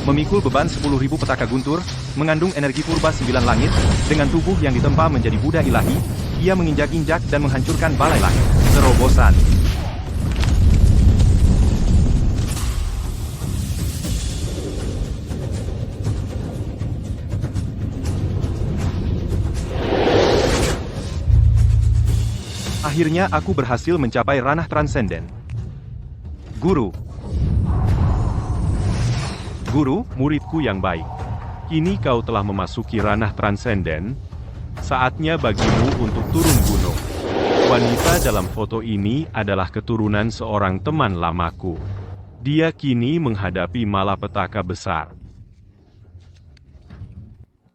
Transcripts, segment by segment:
memikul beban 10.000 petaka guntur, mengandung energi purba 9 langit, dengan tubuh yang ditempa menjadi Buddha ilahi, ia menginjak-injak dan menghancurkan balai langit. Terobosan. Akhirnya aku berhasil mencapai ranah transenden. Guru, muridku yang baik. Kini kau telah memasuki ranah transenden. Saatnya bagimu untuk turun gunung. Wanita dalam foto ini adalah keturunan seorang teman lamaku. Dia kini menghadapi malapetaka besar.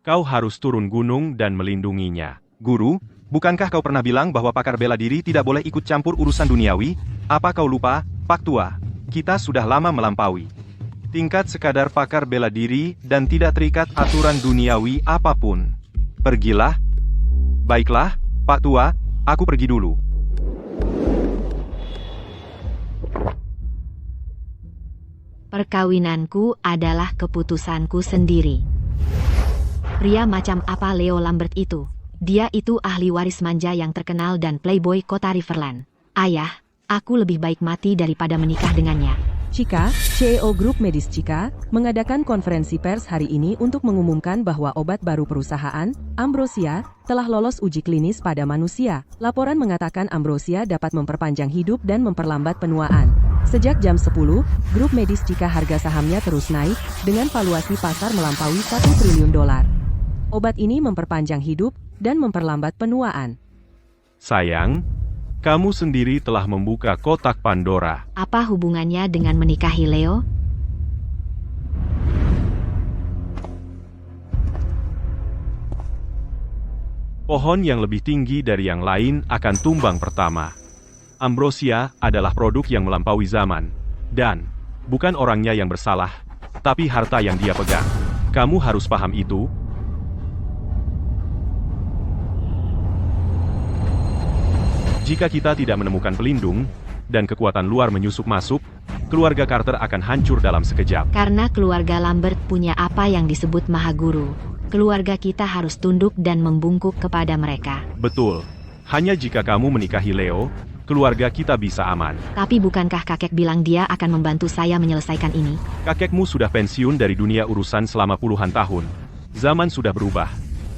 Kau harus turun gunung dan melindunginya. Guru, bukankah kau pernah bilang bahwa pakar bela diri tidak boleh ikut campur urusan duniawi? Apa kau lupa, Pak Tua? Kita sudah lama melampaui tingkat sekadar pakar bela diri dan tidak terikat aturan duniawi apapun. Pergilah. Baiklah, Pak Tua, aku pergi dulu. Perkawinanku adalah keputusanku sendiri. Pria macam apa Leo Lambert itu? Dia itu ahli waris manja yang terkenal dan playboy kota Riverland. Ayah, aku lebih baik mati daripada menikah dengannya. Chika, CEO Grup Medis Chika, mengadakan konferensi pers hari ini untuk mengumumkan bahwa obat baru perusahaan, Ambrosia, telah lolos uji klinis pada manusia. Laporan mengatakan Ambrosia dapat memperpanjang hidup dan memperlambat penuaan. Sejak jam 10, Grup Medis Chika harga sahamnya terus naik, dengan valuasi pasar melampaui $1 triliun. Obat ini memperpanjang hidup dan memperlambat penuaan. Sayang, kamu sendiri telah membuka kotak Pandora. Apa hubungannya dengan menikahi Leo? Pohon yang lebih tinggi dari yang lain akan tumbang pertama. Ambrosia adalah produk yang melampaui zaman. Dan, bukan orangnya yang bersalah, tapi harta yang dia pegang. Kamu harus paham itu. Jika kita tidak menemukan pelindung, dan kekuatan luar menyusup masuk, keluarga Carter akan hancur dalam sekejap. Karena keluarga Lambert punya apa yang disebut Mahaguru, keluarga kita harus tunduk dan membungkuk kepada mereka. Betul. Hanya jika kamu menikahi Leo, keluarga kita bisa aman. Tapi bukankah kakek bilang dia akan membantu saya menyelesaikan ini? Kakekmu sudah pensiun dari dunia urusan selama puluhan tahun. Zaman sudah berubah.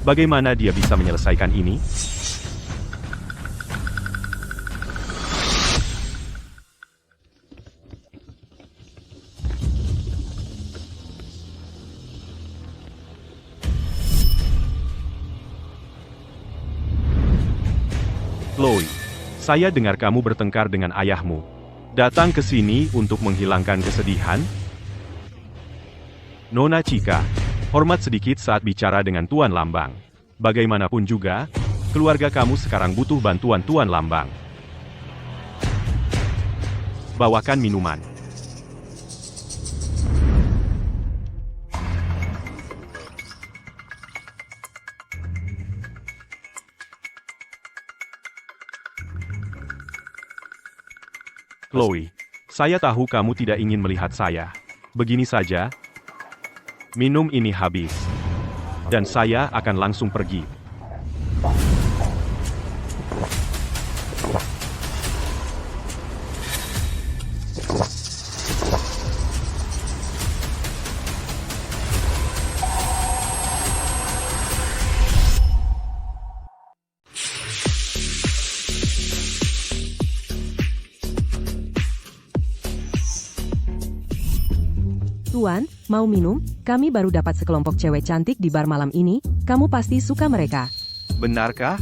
Bagaimana dia bisa menyelesaikan ini? Chloe, saya dengar kamu bertengkar dengan ayahmu. Datang ke sini untuk menghilangkan kesedihan? Nona Chika, hormat sedikit saat bicara dengan Tuan Lambang. Bagaimanapun juga, keluarga kamu sekarang butuh bantuan Tuan Lambang. Bawakan minuman. Chloe, saya tahu kamu tidak ingin melihat saya. Begini saja, minum ini habis, dan saya akan langsung pergi. Tuan, mau minum? Kami baru dapat sekelompok cewek cantik di bar malam ini, kamu pasti suka mereka. Benarkah?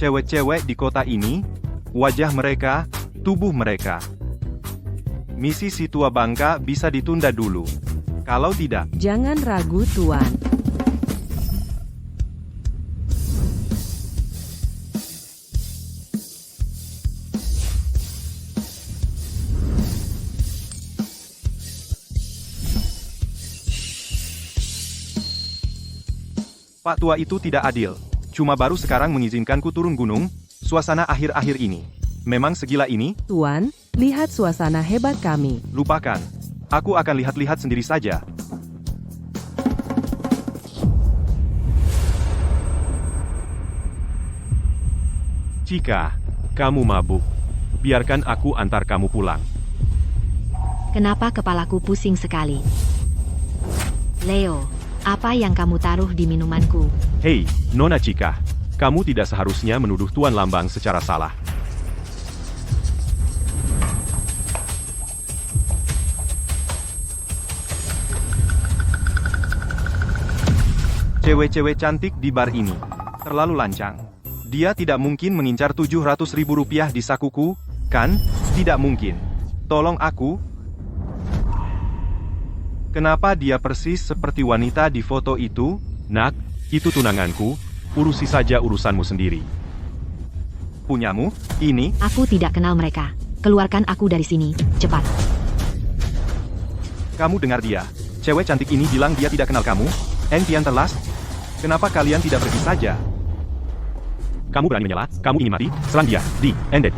Cewek-cewek di kota ini, wajah mereka, tubuh mereka. Misi si tua bangka bisa ditunda dulu. Kalau tidak, Jangan ragu, Tuan. Pak tua itu tidak adil. Cuma baru sekarang mengizinkanku turun gunung, suasana akhir-akhir ini. Memang segila ini? Tuan, lihat suasana hebat kami. Lupakan. Aku akan lihat-lihat sendiri saja. Jika kamu mabuk, biarkan aku antar kamu pulang. Kenapa kepalaku pusing sekali? Leo, apa yang kamu taruh di minumanku? Hei, Nona Cika, kamu tidak seharusnya menuduh Tuan Lambang secara salah. Cewek-cewek cantik di bar ini terlalu lancang. Dia tidak mungkin mengincar 700.000 rupiah di sakuku, kan? Tidak mungkin. Tolong aku. Kenapa dia persis seperti wanita di foto itu? Nak, itu tunanganku, urusi saja urusanmu sendiri. Punyamu? Ini? Aku tidak kenal mereka. Keluarkan aku dari sini, cepat. Kamu dengar dia. Cewek cantik ini bilang dia tidak kenal kamu. Eng Tian Telas? Kenapa kalian tidak pergi saja? Kamu berani menyela, kamu ingin mati, serang dia, ended.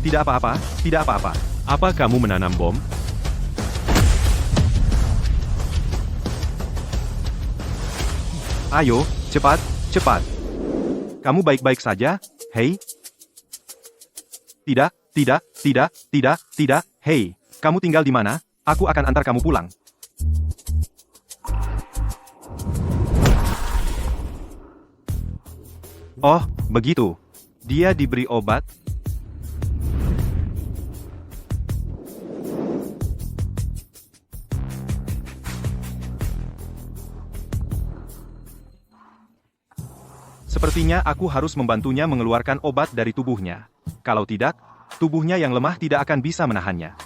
Tidak apa-apa, tidak apa-apa. Apa kamu menanam bom? Ayo, cepat, cepat. Kamu baik-baik saja? Hei? Tidak, Hei, kamu tinggal di mana? Aku akan antar kamu pulang. Oh, begitu. Dia diberi obat. Sepertinya aku harus membantunya mengeluarkan obat dari tubuhnya. Kalau tidak, tubuhnya yang lemah tidak akan bisa menahannya.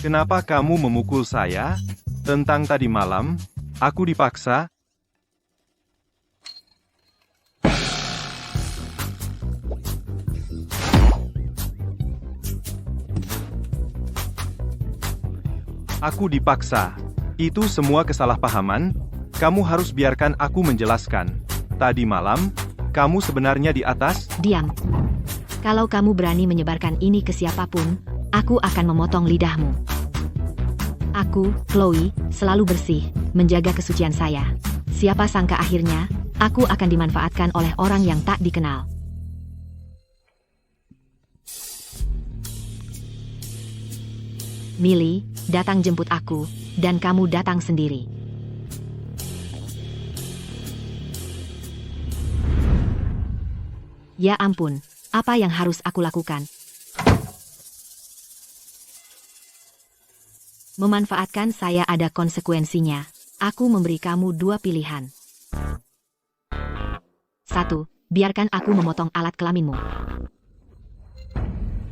Kenapa kamu memukul saya? Tentang tadi malam, aku dipaksa. Aku dipaksa. Itu semua kesalahpahaman. Kamu harus biarkan aku menjelaskan. Tadi malam, kamu sebenarnya di atas? Diam. Kalau kamu berani menyebarkan ini ke siapapun, aku akan memotong lidahmu. Aku, Chloe, selalu bersih, menjaga kesucian saya. Siapa sangka akhirnya, aku akan dimanfaatkan oleh orang yang tak dikenal. Millie, datang jemput aku, dan kamu datang sendiri. Ya ampun, apa yang harus aku lakukan? Memanfaatkan saya ada konsekuensinya. Aku memberi kamu dua pilihan. 1. Biarkan aku memotong alat kelaminmu.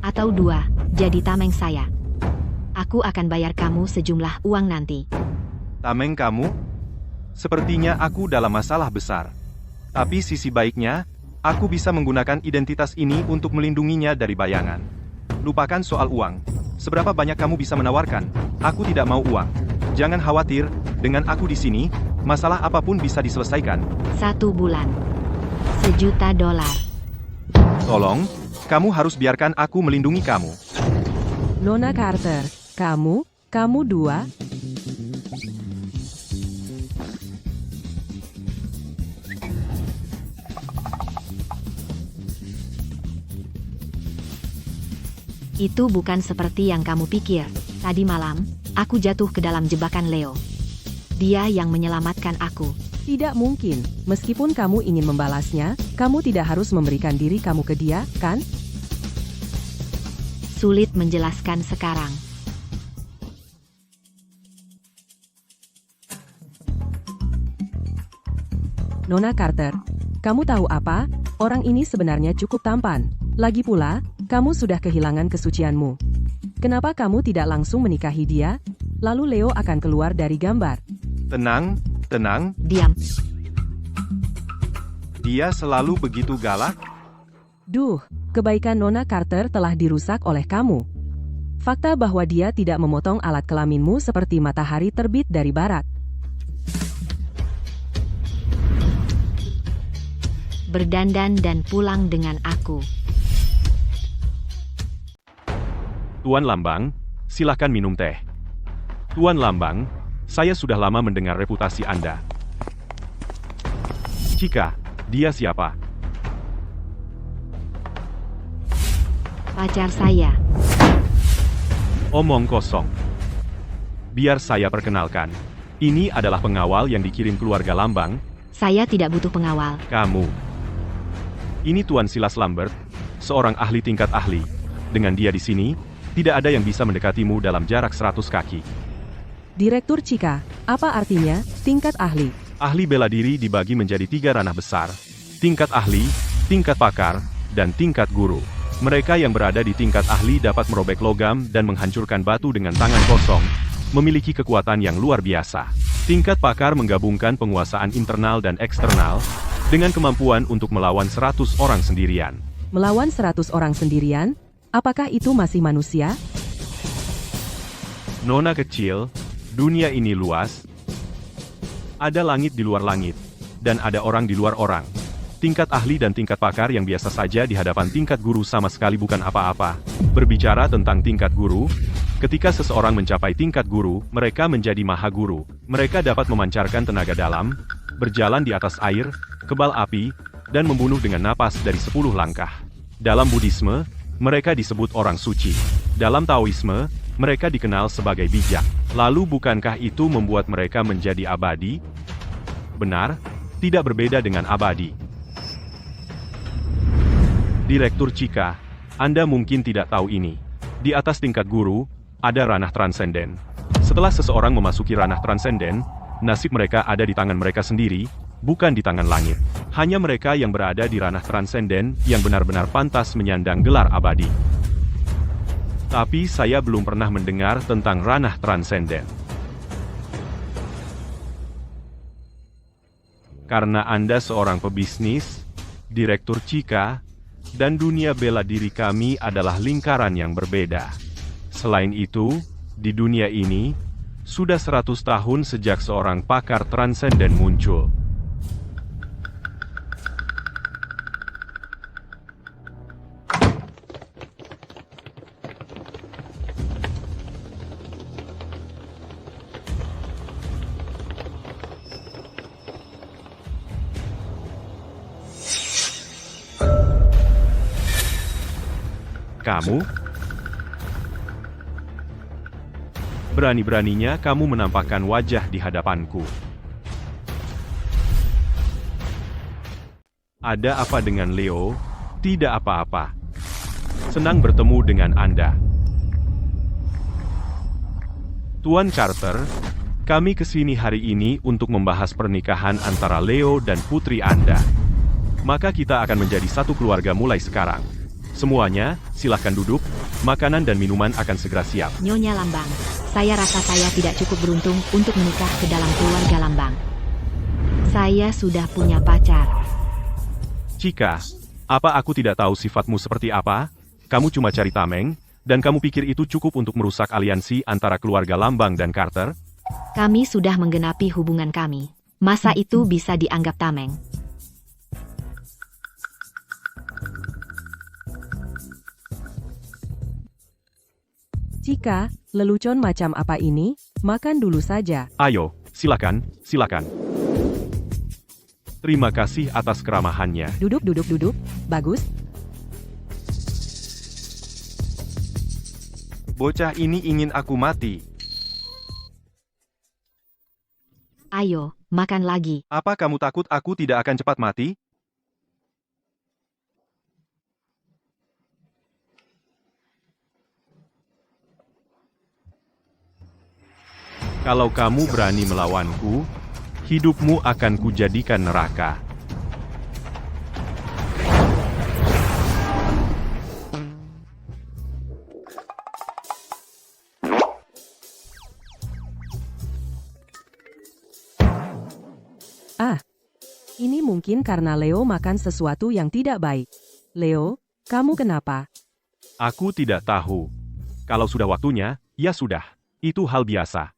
Atau 2. Jadi tameng saya. Aku akan bayar kamu sejumlah uang nanti. Tameng kamu? Sepertinya aku dalam masalah besar. Tapi sisi baiknya, aku bisa menggunakan identitas ini untuk melindunginya dari bayangan. Lupakan soal uang. Seberapa banyak kamu bisa menawarkan? Aku tidak mau uang. Jangan khawatir, dengan aku di sini, masalah apapun bisa diselesaikan. 1 bulan. $1.000.000. Tolong, kamu harus biarkan aku melindungi kamu. Nona Carter, kamu dua. Itu bukan seperti yang kamu pikir. Tadi malam, aku jatuh ke dalam jebakan Leo. Dia yang menyelamatkan aku. Tidak mungkin, meskipun kamu ingin membalasnya, kamu tidak harus memberikan diri kamu ke dia, kan? Sulit menjelaskan sekarang. Nona Carter, kamu tahu apa? Orang ini sebenarnya cukup tampan. Lagi pula, kamu sudah kehilangan kesucianmu. Kenapa kamu tidak langsung menikahi dia? Lalu Leo akan keluar dari gambar. Tenang, Diam. dia selalu begitu galak. Duh, kebaikan Nona Carter telah dirusak oleh kamu. Fakta bahwa dia tidak memotong alat kelaminmu seperti matahari terbit dari barat. Berdandan dan pulang dengan aku. Tuan Lambang, silakan minum teh. Tuan Lambang, saya sudah lama mendengar reputasi Anda. Cika, dia siapa? Pacar saya. Omong kosong. Biar saya perkenalkan. Ini adalah pengawal yang dikirim keluarga Lambang. Saya tidak butuh pengawal. Kamu. Ini Tuan Silas Lambert, seorang ahli tingkat ahli. Dengan dia di sini, tidak ada yang bisa mendekatimu dalam jarak 100 kaki. Direktur Cika, apa artinya tingkat ahli? Ahli bela diri dibagi menjadi 3 ranah besar. Tingkat ahli, tingkat pakar, dan tingkat guru. Mereka yang berada di tingkat ahli dapat merobek logam dan menghancurkan batu dengan tangan kosong, memiliki kekuatan yang luar biasa. Tingkat pakar menggabungkan penguasaan internal dan eksternal, dengan kemampuan untuk melawan 100 orang sendirian. Melawan 100 orang sendirian? Apakah itu masih manusia? Nona kecil, dunia ini luas. Ada langit di luar langit, dan ada orang di luar orang. Tingkat ahli dan tingkat pakar yang biasa saja di hadapan tingkat guru sama sekali bukan apa-apa. Berbicara tentang tingkat guru, ketika seseorang mencapai tingkat guru, mereka menjadi maha guru. Mereka dapat memancarkan tenaga dalam, berjalan di atas air, kebal api, dan membunuh dengan napas dari 10 langkah. Dalam Buddhisme, mereka disebut orang suci. Dalam Taoisme, mereka dikenal sebagai bijak. Lalu bukankah itu membuat mereka menjadi abadi? Benar, tidak berbeda dengan abadi. Direktur Cika, Anda mungkin tidak tahu ini. Di atas tingkat guru, ada ranah transenden. Setelah seseorang memasuki ranah transenden, nasib mereka ada di tangan mereka sendiri, bukan di tangan langit. Hanya mereka yang berada di ranah transenden yang benar-benar pantas menyandang gelar abadi. Tapi saya belum pernah mendengar tentang ranah transenden. Karena Anda seorang pebisnis, Direktur Cika, dan dunia bela diri kami adalah lingkaran yang berbeda. Selain itu, di dunia ini, sudah 100 tahun sejak seorang pakar transenden muncul. Kamu? Berani-beraninya kamu menampakkan wajah di hadapanku. Ada apa dengan Leo? Tidak apa-apa. Senang bertemu dengan Anda. Tuan Carter, kami kesini hari ini untuk membahas pernikahan antara Leo dan putri Anda. Maka kita akan menjadi satu keluarga mulai sekarang. Semuanya, silahkan duduk, makanan dan minuman akan segera siap. Nyonya Lambang, saya rasa saya tidak cukup beruntung untuk menikah ke dalam keluarga Lambang. Saya sudah punya pacar. Cika, apa aku tidak tahu sifatmu seperti apa? Kamu cuma cari tameng, dan kamu pikir itu cukup untuk merusak aliansi antara keluarga Lambang dan Carter? Kami sudah menggenapi hubungan kami. Masa itu bisa dianggap tameng? Cika, lelucon macam apa ini? Makan dulu saja. Ayo, silakan, silakan. Terima kasih atas keramahannya. Duduk. Bagus. Bocah ini ingin aku mati. Ayo, makan lagi. Apa kamu takut aku tidak akan cepat mati? Kalau kamu berani melawanku, hidupmu akan kujadikan neraka. Ini mungkin karena Leo makan sesuatu yang tidak baik. Leo, kamu kenapa? Aku tidak tahu. Kalau sudah waktunya, ya sudah. Itu hal biasa.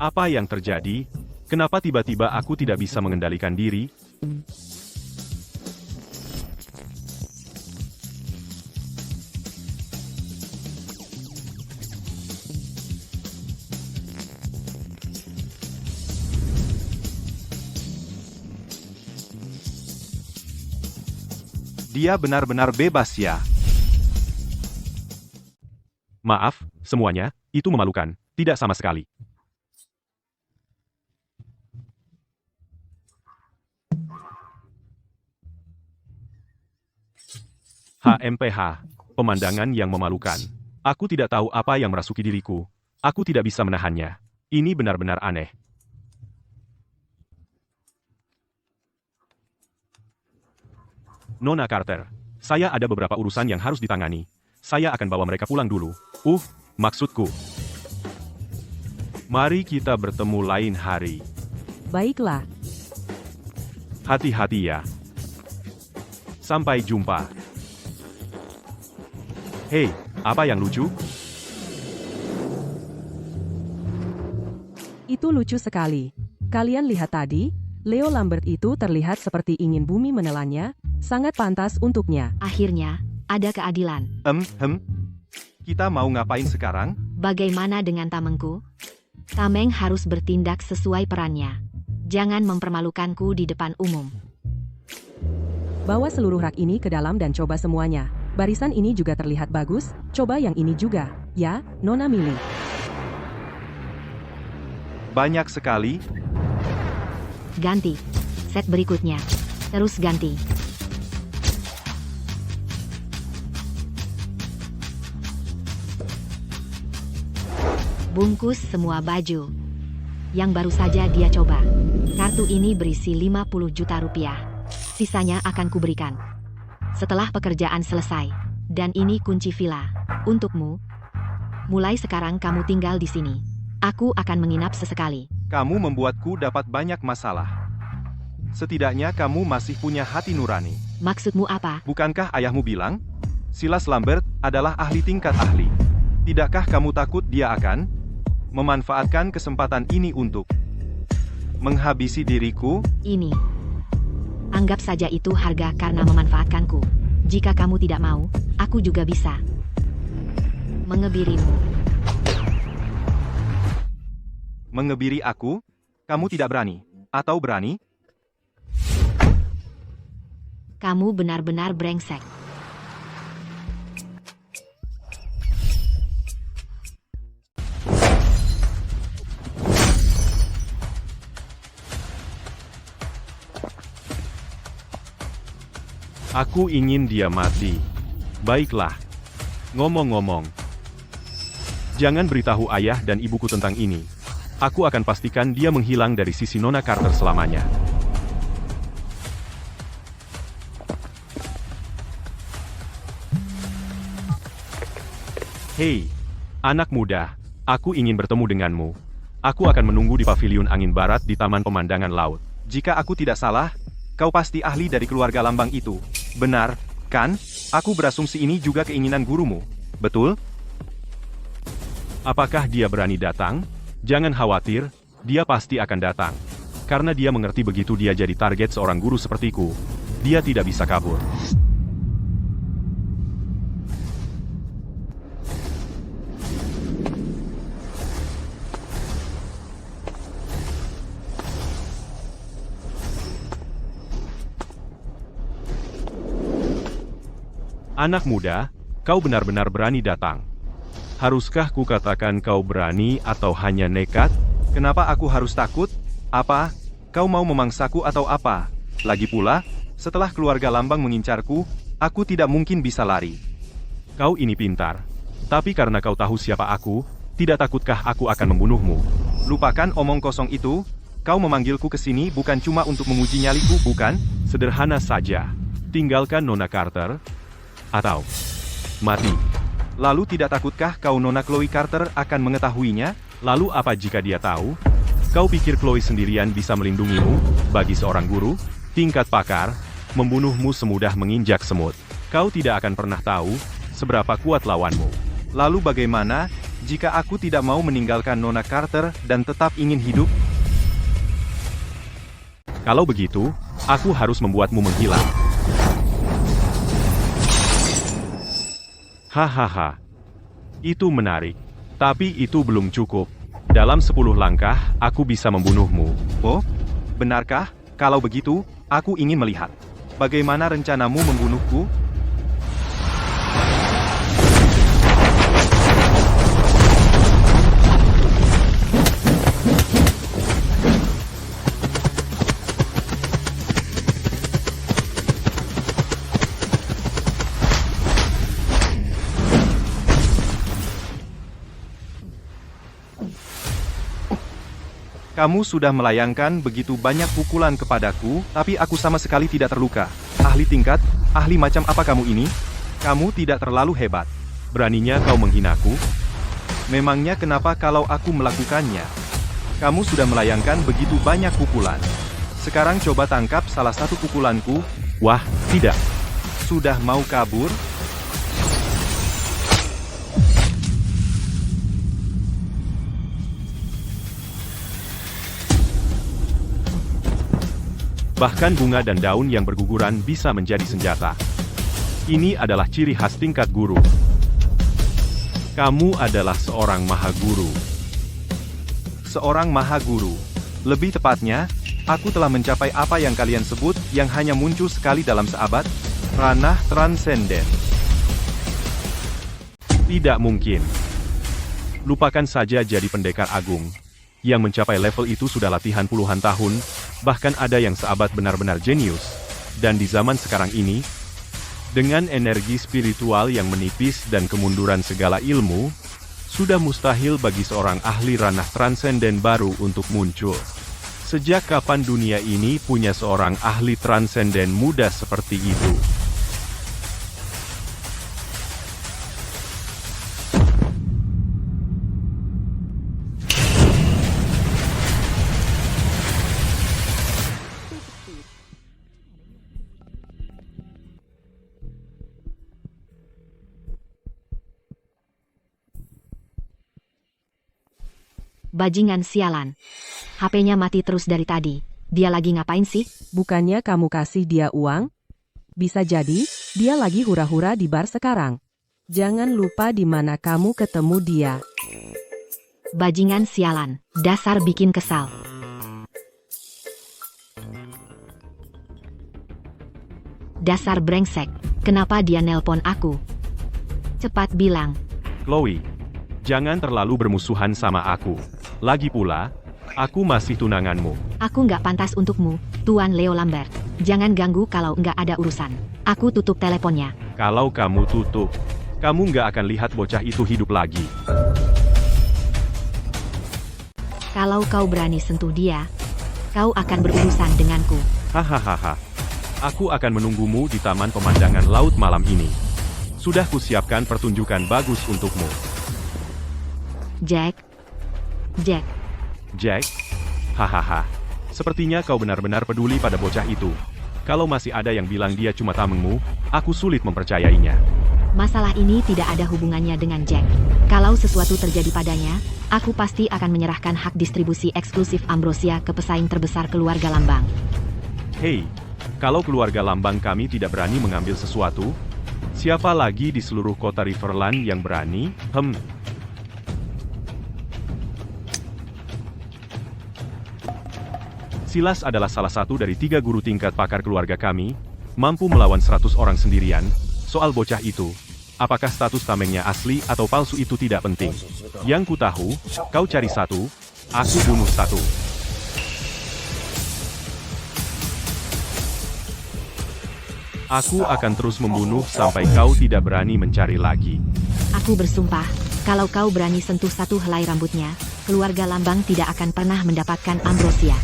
Apa yang terjadi? Kenapa tiba-tiba aku tidak bisa mengendalikan diri? Dia benar-benar bebas ya. Maaf, semuanya, itu memalukan. Tidak sama sekali. HMPH, pemandangan yang memalukan. Aku tidak tahu apa yang merasuki diriku. Aku tidak bisa menahannya. Ini benar-benar aneh. Nona Carter, saya ada beberapa urusan yang harus ditangani. Saya akan bawa mereka pulang dulu. Maksudku. Mari kita bertemu lain hari. Baiklah. Hati-hati ya. Sampai jumpa. Hei, apa yang lucu? Itu lucu sekali. Kalian lihat tadi, Leo Lambert itu terlihat seperti ingin bumi menelannya, sangat pantas untuknya. Akhirnya, ada keadilan. Kita mau ngapain sekarang? Bagaimana dengan tamengku? Tameng harus bertindak sesuai perannya. Jangan mempermalukanku di depan umum. Bawa seluruh rak ini ke dalam dan coba semuanya. Barisan ini juga terlihat bagus, coba yang ini juga. Ya, Nona Millie. Banyak sekali. Ganti. Set berikutnya. Terus ganti. Bungkus semua baju. Yang baru saja dia coba. Kartu ini berisi 50 juta rupiah. Sisanya akan kuberikan setelah pekerjaan selesai. Dan ini kunci villa untukmu. Mulai sekarang kamu tinggal di sini. Aku akan menginap sesekali. Kamu membuatku dapat banyak masalah. Setidaknya kamu masih punya hati nurani. Maksudmu apa? Bukankah ayahmu bilang, Silas Lambert adalah ahli tingkat ahli? Tidakkah kamu takut dia akan memanfaatkan kesempatan ini untuk menghabisi diriku? Ini. Anggap saja itu harga karena memanfaatkanku. Jika kamu tidak mau, aku juga bisa mengebirimu. Mengebiri aku? Kamu tidak berani? Atau berani? Kamu benar-benar brengsek. Aku ingin dia mati. Baiklah. Ngomong-ngomong, Jangan beritahu ayah dan ibuku tentang ini. Aku akan pastikan dia menghilang dari sisi Nona Carter selamanya. Hei, anak muda, aku ingin bertemu denganmu. Aku akan menunggu di paviliun angin barat di Taman Pemandangan Laut. Jika aku tidak salah, kau pasti ahli dari keluarga Lambang itu. Benar, kan? Aku berasumsi ini juga keinginan gurumu. Betul? Apakah dia berani datang? Jangan khawatir, dia pasti akan datang. Karena dia mengerti begitu dia jadi target seorang guru sepertiku, dia tidak bisa kabur. Anak muda, kau benar-benar berani datang. Haruskah kukatakan kau berani atau hanya nekat? Kenapa aku harus takut? Apa? Kau mau memangsaku atau apa? Lagi pula, setelah keluarga Lambang mengincarku, aku tidak mungkin bisa lari. Kau ini pintar. Tapi karena kau tahu siapa aku, tidak takutkah aku akan membunuhmu? Lupakan omong kosong itu, kau memanggilku ke sini bukan cuma untuk menguji nyaliku, bukan? Sederhana saja. Tinggalkan Nona Carter, atau mati. Lalu tidak takutkah kau Nona Chloe Carter akan mengetahuinya? Lalu apa jika dia tahu? Kau pikir Chloe sendirian bisa melindungimu? Bagi seorang guru, tingkat pakar, membunuhmu semudah menginjak semut. Kau tidak akan pernah tahu seberapa kuat lawanmu. Lalu bagaimana jika aku tidak mau meninggalkan Nona Carter dan tetap ingin hidup? Kalau begitu, aku harus membuatmu menghilang. Hahaha. Itu menarik. Tapi itu belum cukup. Dalam 10 langkah, aku bisa membunuhmu. Oh, benarkah? Kalau begitu, aku ingin melihat. Bagaimana rencanamu membunuhku? Kamu sudah melayangkan begitu banyak pukulan kepadaku, tapi aku sama sekali tidak terluka. Ahli tingkat, ahli macam apa kamu ini? Kamu tidak terlalu hebat. Beraninya kau menghinaku? Memangnya kenapa kalau aku melakukannya? Kamu sudah melayangkan begitu banyak pukulan. Sekarang coba tangkap salah satu pukulanku. Wah, tidak. Sudah mau kabur? Bahkan bunga dan daun yang berguguran bisa menjadi senjata. Ini adalah ciri khas tingkat guru. Kamu adalah seorang maha guru. Seorang maha guru. Lebih tepatnya, aku telah mencapai apa yang kalian sebut yang hanya muncul sekali dalam seabad, ranah transenden. Tidak mungkin. Lupakan saja jadi pendekar agung. Yang mencapai level itu sudah latihan puluhan tahun, bahkan ada yang seabad benar-benar jenius. Dan di zaman sekarang ini, dengan energi spiritual yang menipis dan kemunduran segala ilmu, sudah mustahil bagi seorang ahli ranah transenden baru untuk muncul. Sejak kapan dunia ini punya seorang ahli transenden muda seperti itu? Bajingan sialan. HP-nya mati terus dari tadi. Dia lagi ngapain sih? Bukannya kamu kasih dia uang? Bisa jadi, dia lagi hura-hura di bar sekarang. Jangan lupa di mana kamu ketemu dia. Bajingan sialan. Dasar bikin kesal. Dasar brengsek. Kenapa dia nelpon aku? Cepat bilang. Chloe, jangan terlalu bermusuhan sama aku. Lagi pula, aku masih tunanganmu. Aku nggak pantas untukmu, Tuan Leo Lambert. Jangan ganggu kalau nggak ada urusan. Aku tutup teleponnya. Kalau kamu tutup, kamu nggak akan lihat bocah itu hidup lagi. Kalau kau berani sentuh dia, kau akan berurusan denganku. Hahaha. Aku akan menunggumu di Taman Pemandangan Laut malam ini. Sudah kusiapkan pertunjukan bagus untukmu. Jack. Jack. Jack? Hahaha. Sepertinya kau benar-benar peduli pada bocah itu. Kalau masih ada yang bilang dia cuma tamengmu, aku sulit mempercayainya. Masalah ini tidak ada hubungannya dengan Jack. Kalau sesuatu terjadi padanya, aku pasti akan menyerahkan hak distribusi eksklusif Ambrosia ke pesaing terbesar keluarga Lambang. Hei, kalau keluarga Lambang kami tidak berani mengambil sesuatu, siapa lagi di seluruh kota Riverland yang berani? Silas adalah salah satu dari 3 guru tingkat pakar keluarga kami, mampu melawan 100 orang sendirian. Soal bocah itu, apakah status tamengnya asli atau palsu itu tidak penting. Yang ku tahu, kau cari satu, aku bunuh satu. Aku akan terus membunuh sampai kau tidak berani mencari lagi. Aku bersumpah, kalau kau berani sentuh satu helai rambutnya, keluarga Lambang tidak akan pernah mendapatkan Ambrosia.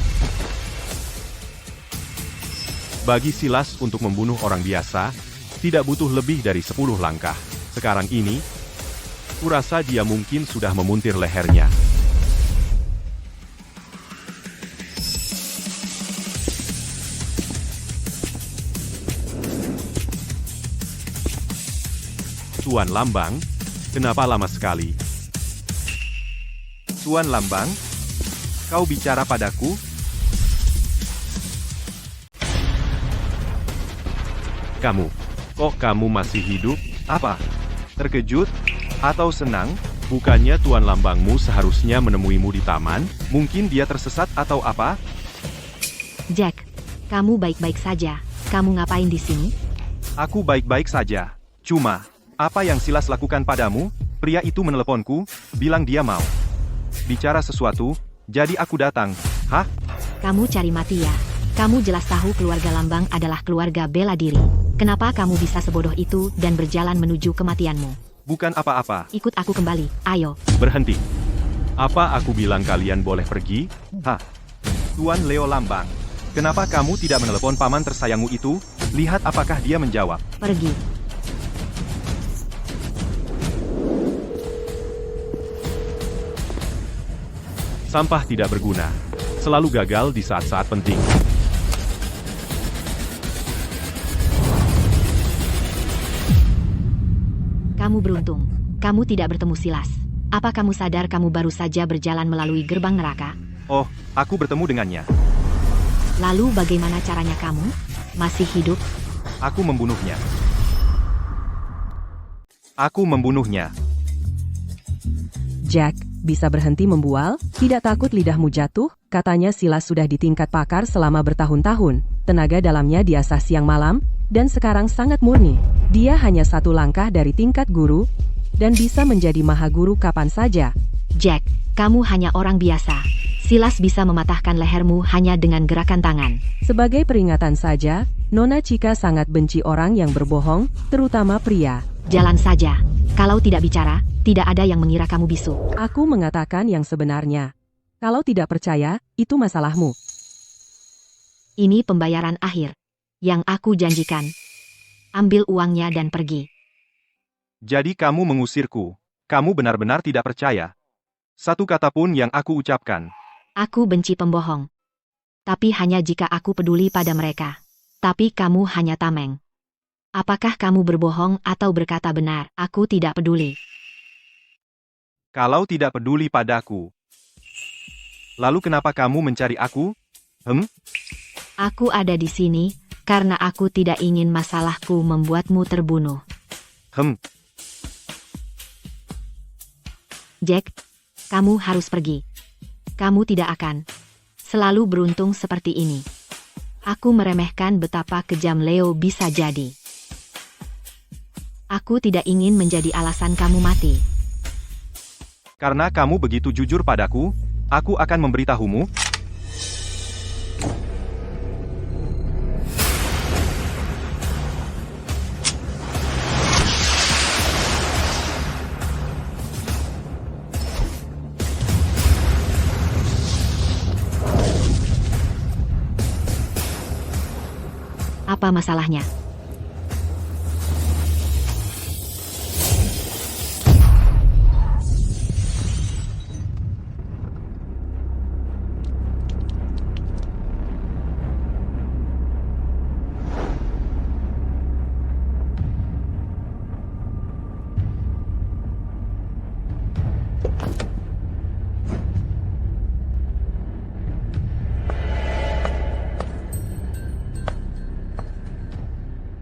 Bagi Silas untuk membunuh orang biasa, tidak butuh lebih dari 10 langkah. Sekarang ini, kurasa dia mungkin sudah memuntir lehernya. Tuan Lambang, kenapa lama sekali? Tuan Lambang, kau bicara padaku? Kok kamu masih hidup? Apa? Terkejut? Atau senang? Bukannya Tuan Lambangmu seharusnya menemuimu di taman? Mungkin dia tersesat atau apa? Jack, kamu baik-baik saja. Kamu ngapain di sini? Aku baik-baik saja. Cuma, apa yang Silas lakukan padamu? Pria itu meneleponku, bilang dia mau bicara sesuatu, jadi aku datang. Hah? Kamu cari mati ya? Kamu jelas tahu keluarga Lambang adalah keluarga bela diri. Kenapa kamu bisa sebodoh itu dan berjalan menuju kematianmu? Bukan apa-apa. Ikut aku kembali, ayo. Berhenti. Apa aku bilang kalian boleh pergi? Hah? Tuan Leo Lambang, kenapa kamu tidak menelepon paman tersayangmu itu? Lihat apakah dia menjawab. Pergi. Sampah tidak berguna. Selalu gagal di saat-saat penting. Kamu beruntung. Kamu tidak bertemu Silas. Apa kamu sadar kamu baru saja berjalan melalui gerbang neraka? Oh, aku bertemu dengannya. Lalu bagaimana caranya kamu? Masih hidup? Aku membunuhnya. Aku membunuhnya. Jack, bisa berhenti membual? Tidak takut lidahmu jatuh? Katanya Silas sudah di tingkat pakar selama bertahun-tahun. Tenaga dalamnya diasah siang malam, dan sekarang sangat murni. Dia hanya 1 langkah dari tingkat guru, dan bisa menjadi maha guru kapan saja. Jack, kamu hanya orang biasa. Silas bisa mematahkan lehermu hanya dengan gerakan tangan. Sebagai peringatan saja, Nona Chica sangat benci orang yang berbohong, terutama pria. Jalan saja. Kalau tidak bicara, tidak ada yang mengira kamu bisu. Aku mengatakan yang sebenarnya. Kalau tidak percaya, itu masalahmu. Ini pembayaran akhir yang aku janjikan. Ambil uangnya dan pergi. Jadi kamu mengusirku. Kamu benar-benar tidak percaya. Satu kata pun yang aku ucapkan. Aku benci pembohong. Tapi hanya jika aku peduli pada mereka. Tapi kamu hanya tameng. Apakah kamu berbohong atau berkata benar? Aku tidak peduli. Kalau tidak peduli padaku, lalu kenapa kamu mencari aku? Aku ada di sini karena aku tidak ingin masalahku membuatmu terbunuh. Jack, kamu harus pergi. Kamu tidak akan selalu beruntung seperti ini. Aku meremehkan betapa kejam Leo bisa jadi. Aku tidak ingin menjadi alasan kamu mati. Karena kamu begitu jujur padaku, aku akan memberitahumu. apa masalahnya?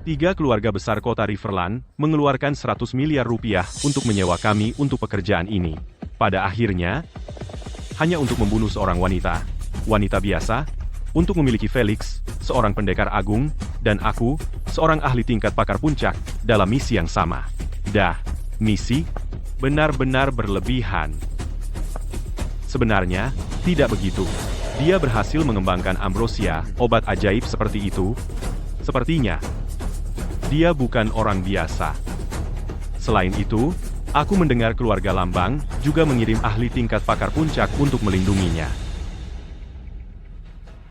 Tiga keluarga besar kota Riverland mengeluarkan 100 miliar rupiah untuk menyewa kami untuk pekerjaan ini. Pada akhirnya, hanya untuk membunuh seorang wanita biasa, untuk memiliki Felix, seorang pendekar agung, dan aku, seorang ahli tingkat pakar puncak, dalam misi yang sama. Misi? Benar-benar berlebihan. Sebenarnya, tidak begitu. Dia berhasil mengembangkan ambrosia, obat ajaib seperti itu. Sepertinya, dia bukan orang biasa. Selain itu, aku mendengar keluarga Lambang juga mengirim ahli tingkat pakar puncak untuk melindunginya.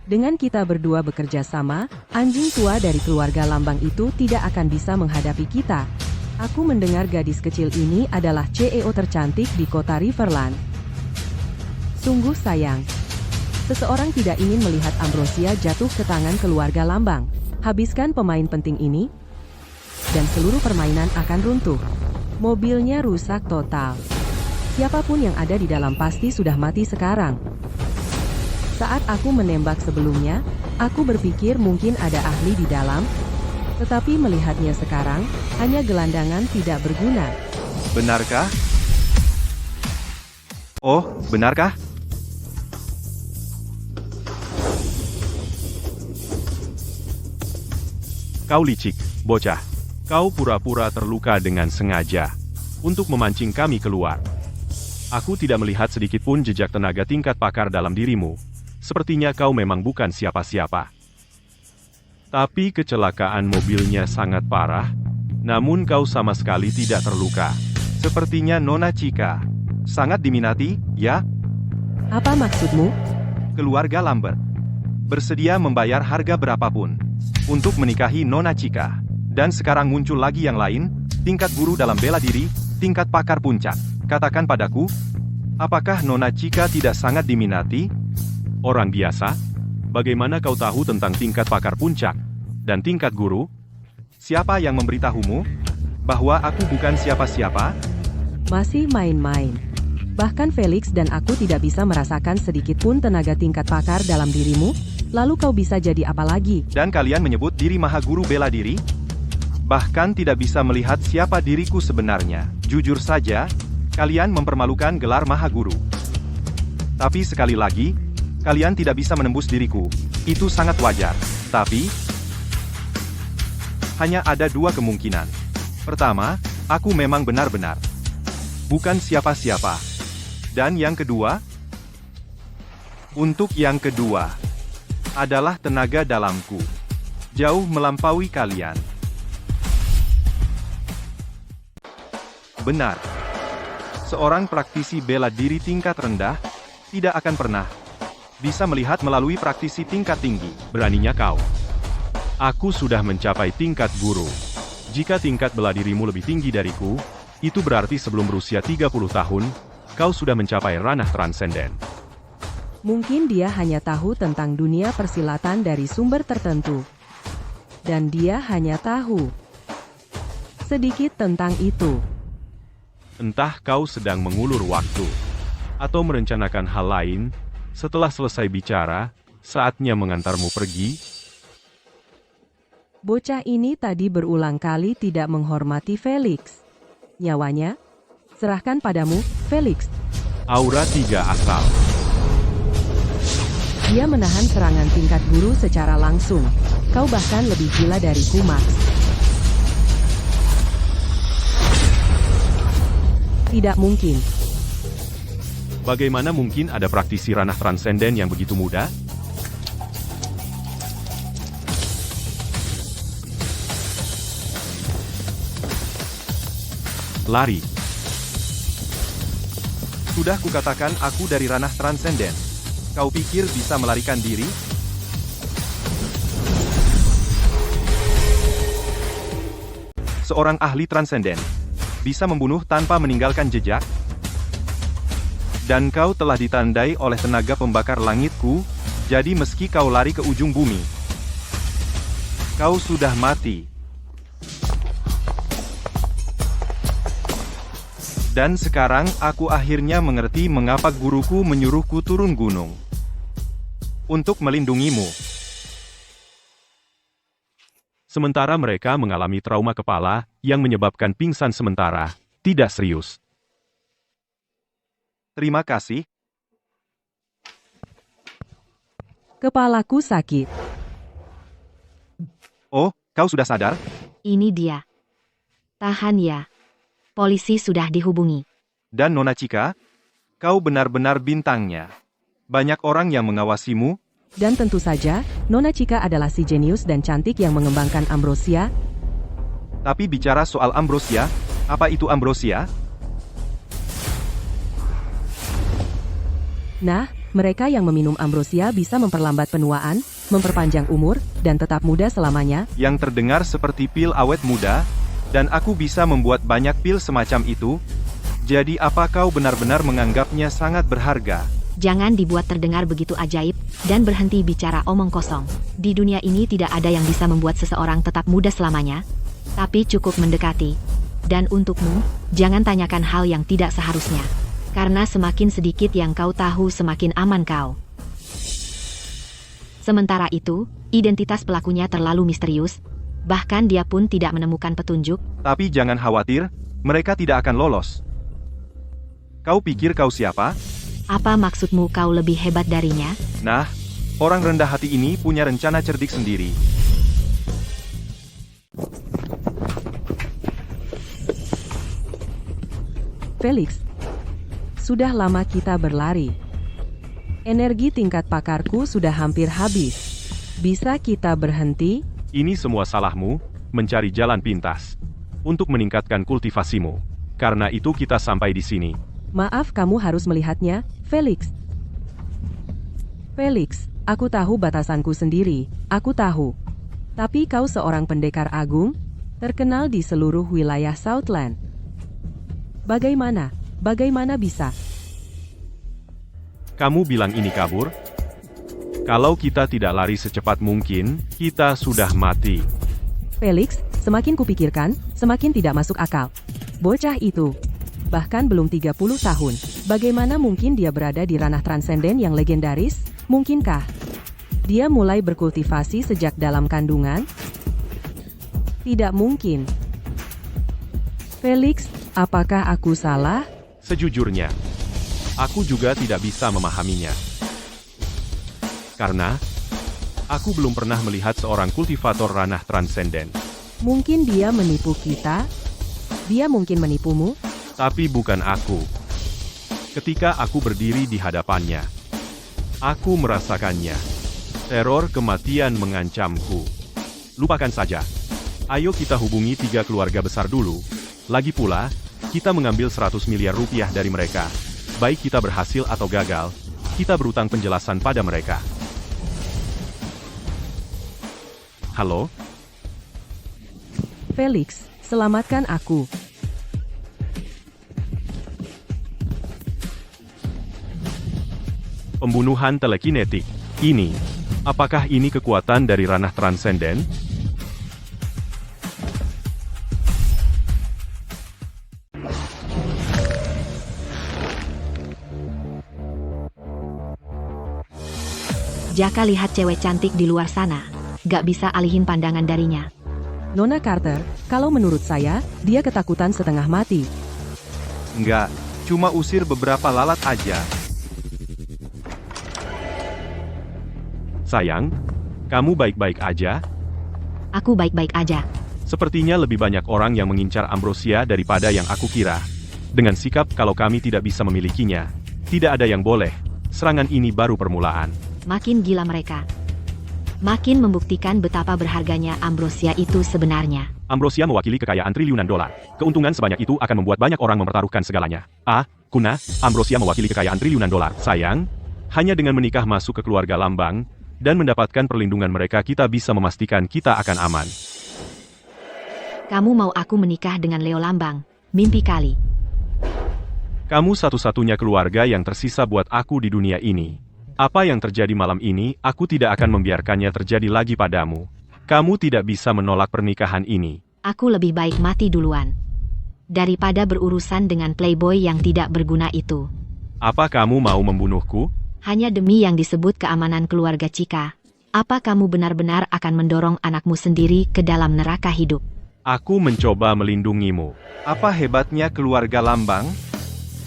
Dengan kita berdua bekerja sama, anjing tua dari keluarga Lambang itu tidak akan bisa menghadapi kita. Aku mendengar gadis kecil ini adalah CEO tercantik di kota Riverland. Sungguh sayang. Seseorang tidak ingin melihat ambrosia jatuh ke tangan keluarga Lambang. Habiskan pemain penting ini, dan seluruh permainan akan runtuh. Mobilnya rusak total. Siapapun yang ada di dalam pasti sudah mati sekarang. Saat aku menembak sebelumnya, aku berpikir mungkin ada ahli di dalam, tetapi melihatnya sekarang, hanya gelandangan tidak berguna. Benarkah? Oh, benarkah? Kau licik, bocah. Kau pura-pura terluka dengan sengaja untuk memancing kami keluar. Aku tidak melihat sedikit pun jejak tenaga tingkat pakar dalam dirimu. Sepertinya kau memang bukan siapa-siapa. Tapi kecelakaan mobilnya sangat parah, namun kau sama sekali tidak terluka. Sepertinya Nona Chica sangat diminati, ya? Apa maksudmu? Keluarga Lambert bersedia membayar harga berapapun untuk menikahi Nona Chica. Dan sekarang muncul lagi yang lain, tingkat guru dalam bela diri, tingkat pakar puncak. Katakan padaku, apakah Nona Chica tidak sangat diminati? Orang biasa? Bagaimana kau tahu tentang tingkat pakar puncak dan tingkat guru? Siapa yang memberitahumu bahwa aku bukan siapa-siapa? Masih main-main. Bahkan Felix dan aku tidak bisa merasakan sedikit pun tenaga tingkat pakar dalam dirimu, lalu kau bisa jadi apa lagi? Dan kalian menyebut diri maha guru bela diri? Bahkan tidak bisa melihat siapa diriku sebenarnya. Jujur saja, kalian mempermalukan gelar maha guru. Tapi sekali lagi, kalian tidak bisa menembus diriku. Itu sangat wajar. Tapi, hanya ada dua kemungkinan. Pertama, aku memang benar-benar bukan siapa-siapa. Dan yang kedua, untuk yang kedua, adalah tenaga dalamku jauh melampaui kalian. Benar. Seorang praktisi bela diri tingkat rendah tidak akan pernah bisa melihat melalui praktisi tingkat tinggi. Beraninya kau. Aku sudah mencapai tingkat guru. Jika tingkat bela dirimu lebih tinggi dariku, itu berarti sebelum berusia 30 tahun, kau sudah mencapai ranah transenden. Mungkin dia hanya tahu tentang dunia persilatan dari sumber tertentu. Dan dia hanya tahu sedikit tentang itu. Entah kau sedang mengulur waktu, atau merencanakan hal lain. Setelah selesai bicara, saatnya mengantarmu pergi. Bocah ini tadi berulang kali tidak menghormati Felix. Nyawanya, serahkan padamu, Felix. Aura 3 asal. Dia menahan serangan tingkat guru secara langsung. Kau bahkan lebih gila dariku, Max. Tidak mungkin. Bagaimana mungkin ada praktisi ranah transenden yang begitu muda? Lari. Sudah kukatakan aku dari ranah transenden. Kau pikir bisa melarikan diri? seorang ahli transenden. Bisa membunuh tanpa meninggalkan jejak. Dan kau telah ditandai oleh tenaga pembakar langitku, jadi meski kau lari ke ujung bumi, kau sudah mati. Dan sekarang aku akhirnya mengerti mengapa guruku menyuruhku turun gunung. Untuk melindungimu. Sementara mereka mengalami trauma kepala yang menyebabkan pingsan sementara, tidak serius. Terima kasih. Kepalaku sakit. Oh, kau sudah sadar? Ini dia. Tahan ya. Polisi sudah dihubungi. Dan Nona Chika, kau benar-benar bintangnya. Banyak orang yang mengawasimu. Dan tentu saja, Nona Chika adalah si jenius dan cantik yang mengembangkan ambrosia. Tapi bicara soal ambrosia, apa itu ambrosia? Nah, mereka yang meminum ambrosia bisa memperlambat penuaan, memperpanjang umur, dan tetap muda selamanya. Yang terdengar seperti pil awet muda, dan aku bisa membuat banyak pil semacam itu. Jadi apa kau benar-benar menganggapnya sangat berharga? Jangan dibuat terdengar begitu ajaib, dan berhenti bicara omong kosong. Di dunia ini tidak ada yang bisa membuat seseorang tetap muda selamanya, tapi cukup mendekati. Dan untukmu, jangan tanyakan hal yang tidak seharusnya. Karena semakin sedikit yang kau tahu semakin aman kau. Sementara itu, identitas pelakunya terlalu misterius, bahkan dia pun tidak menemukan petunjuk. Tapi jangan khawatir, mereka tidak akan lolos. Kau pikir kau siapa? Apa maksudmu kau lebih hebat darinya? Nah, orang rendah hati ini punya rencana cerdik sendiri. Felix, sudah lama kita berlari. Energi tingkat pakarku sudah hampir habis. Bisa kita berhenti? Ini semua salahmu, mencari jalan pintas. Untuk meningkatkan kultivasimu. Karena itu kita sampai di sini. Maaf, kamu harus melihatnya, Felix. Felix, aku tahu batasanku sendiri, aku tahu. Tapi kau seorang pendekar agung, terkenal di seluruh wilayah Southland. Bagaimana bisa? Kamu bilang ini kabur? Kalau kita tidak lari secepat mungkin, kita sudah mati. Felix, semakin kupikirkan, semakin tidak masuk akal. Bocah itu, bahkan belum 30 tahun. Bagaimana mungkin dia berada di ranah transenden yang legendaris? Mungkinkah dia mulai berkultivasi sejak dalam kandungan? Tidak mungkin. Felix, apakah aku salah? Sejujurnya, aku juga tidak bisa memahaminya. Karena, aku belum pernah melihat seorang kultivator ranah transenden. Mungkin dia menipu kita? Dia mungkin menipumu? Tapi bukan aku. Ketika aku berdiri di hadapannya, aku merasakannya. Teror kematian mengancamku. Lupakan saja. Ayo kita hubungi 3 keluarga besar dulu. Lagi pula, kita mengambil 100 miliar rupiah dari mereka. Baik kita berhasil atau gagal, kita berutang penjelasan pada mereka. Halo? Felix, selamatkan aku. Pembunuhan telekinetik. Ini, apakah ini kekuatan dari ranah transenden? Jaka lihat cewek cantik di luar sana. Gak bisa alihin pandangan darinya. Nona Carter, kalau menurut saya, dia ketakutan setengah mati. Enggak, cuma usir beberapa lalat aja. Sayang, kamu baik-baik aja? Aku baik-baik aja. Sepertinya lebih banyak orang yang mengincar ambrosia daripada yang aku kira. Dengan sikap kalau kami tidak bisa memilikinya, tidak ada yang boleh. Serangan ini baru permulaan. Makin gila mereka. Makin membuktikan betapa berharganya ambrosia itu sebenarnya. Ambrosia mewakili kekayaan triliunan dolar. Keuntungan sebanyak itu akan membuat banyak orang mempertaruhkan segalanya. Kuna, ambrosia mewakili kekayaan triliunan dolar. Sayang, hanya dengan menikah masuk ke keluarga lambang, dan mendapatkan perlindungan mereka kita bisa memastikan kita akan aman. Kamu mau aku menikah dengan Leo Lambang? Mimpi kali. Kamu satu-satunya keluarga yang tersisa buat aku di dunia ini. Apa yang terjadi malam ini, aku tidak akan membiarkannya terjadi lagi padamu. Kamu tidak bisa menolak pernikahan ini. Aku lebih baik mati duluan daripada berurusan dengan playboy yang tidak berguna itu. Apa kamu mau membunuhku? Hanya demi yang disebut keamanan keluarga Cika. Apa kamu benar-benar akan mendorong anakmu sendiri ke dalam neraka hidup? Aku mencoba melindungimu. Apa hebatnya keluarga Lambang?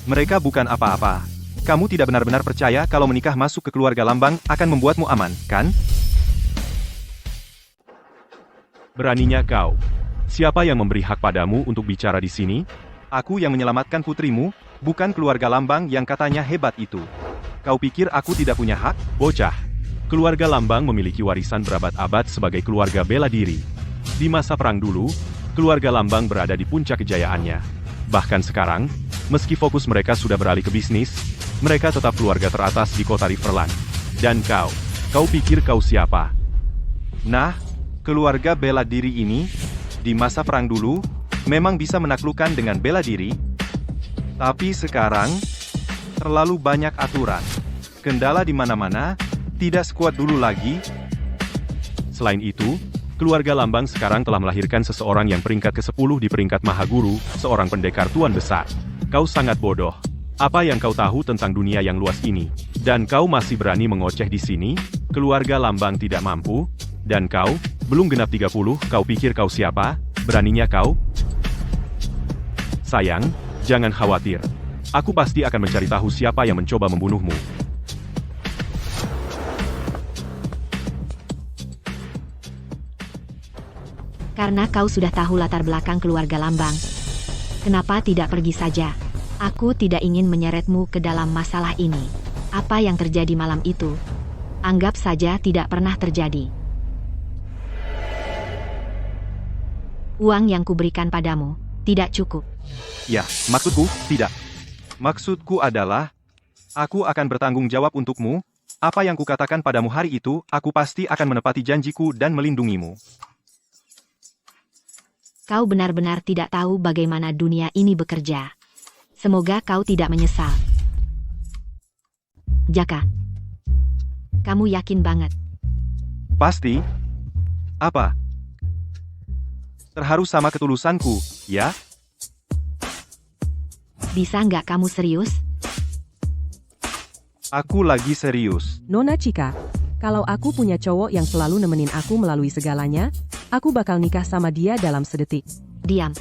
Mereka bukan apa-apa. Kamu tidak benar-benar percaya kalau menikah masuk ke keluarga Lambang akan membuatmu aman, kan? Beraninya kau. Siapa yang memberi hak padamu untuk bicara di sini? Aku yang menyelamatkan putrimu, bukan keluarga Lambang yang katanya hebat itu. Kau pikir aku tidak punya hak? Bocah. Keluarga Lambang memiliki warisan berabad-abad sebagai keluarga bela diri. Di masa perang dulu, keluarga Lambang berada di puncak kejayaannya. Bahkan sekarang, meski fokus mereka sudah beralih ke bisnis, mereka tetap keluarga teratas di kota Riverland. Dan kau pikir kau siapa? Nah, keluarga bela diri ini, di masa perang dulu, memang bisa menaklukkan dengan bela diri. Tapi sekarang, terlalu banyak aturan. Kendala di mana-mana, tidak sekuat dulu lagi. Selain itu, keluarga Lambang sekarang telah melahirkan seseorang yang peringkat ke-10 di peringkat Mahaguru, seorang pendekar tuan besar. Kau sangat bodoh. Apa yang kau tahu tentang dunia yang luas ini? Dan kau masih berani mengoceh di sini? Keluarga Lambang tidak mampu? Dan kau, belum genap 30, kau pikir kau siapa? Beraninya kau? Sayang, jangan khawatir. Aku pasti akan mencari tahu siapa yang mencoba membunuhmu. Karena kau sudah tahu latar belakang keluarga Lambang. Kenapa tidak pergi saja? Aku tidak ingin menyeretmu ke dalam masalah ini. Apa yang terjadi malam itu? Anggap saja tidak pernah terjadi. Uang yang kuberikan padamu tidak cukup. Ya, maksudku, tidak. Maksudku adalah, aku akan bertanggung jawab untukmu. Apa yang kukatakan padamu hari itu, aku pasti akan menepati janjiku dan melindungimu. Kau benar-benar tidak tahu bagaimana dunia ini bekerja. Semoga kau tidak menyesal. Jaka, kamu yakin banget? Pasti. Apa? Terharu sama ketulusanku, ya? Bisa nggak kamu serius? Aku lagi serius. Nona Cika, kalau aku punya cowok yang selalu nemenin aku melalui segalanya, aku bakal nikah sama dia dalam sedetik. Diam.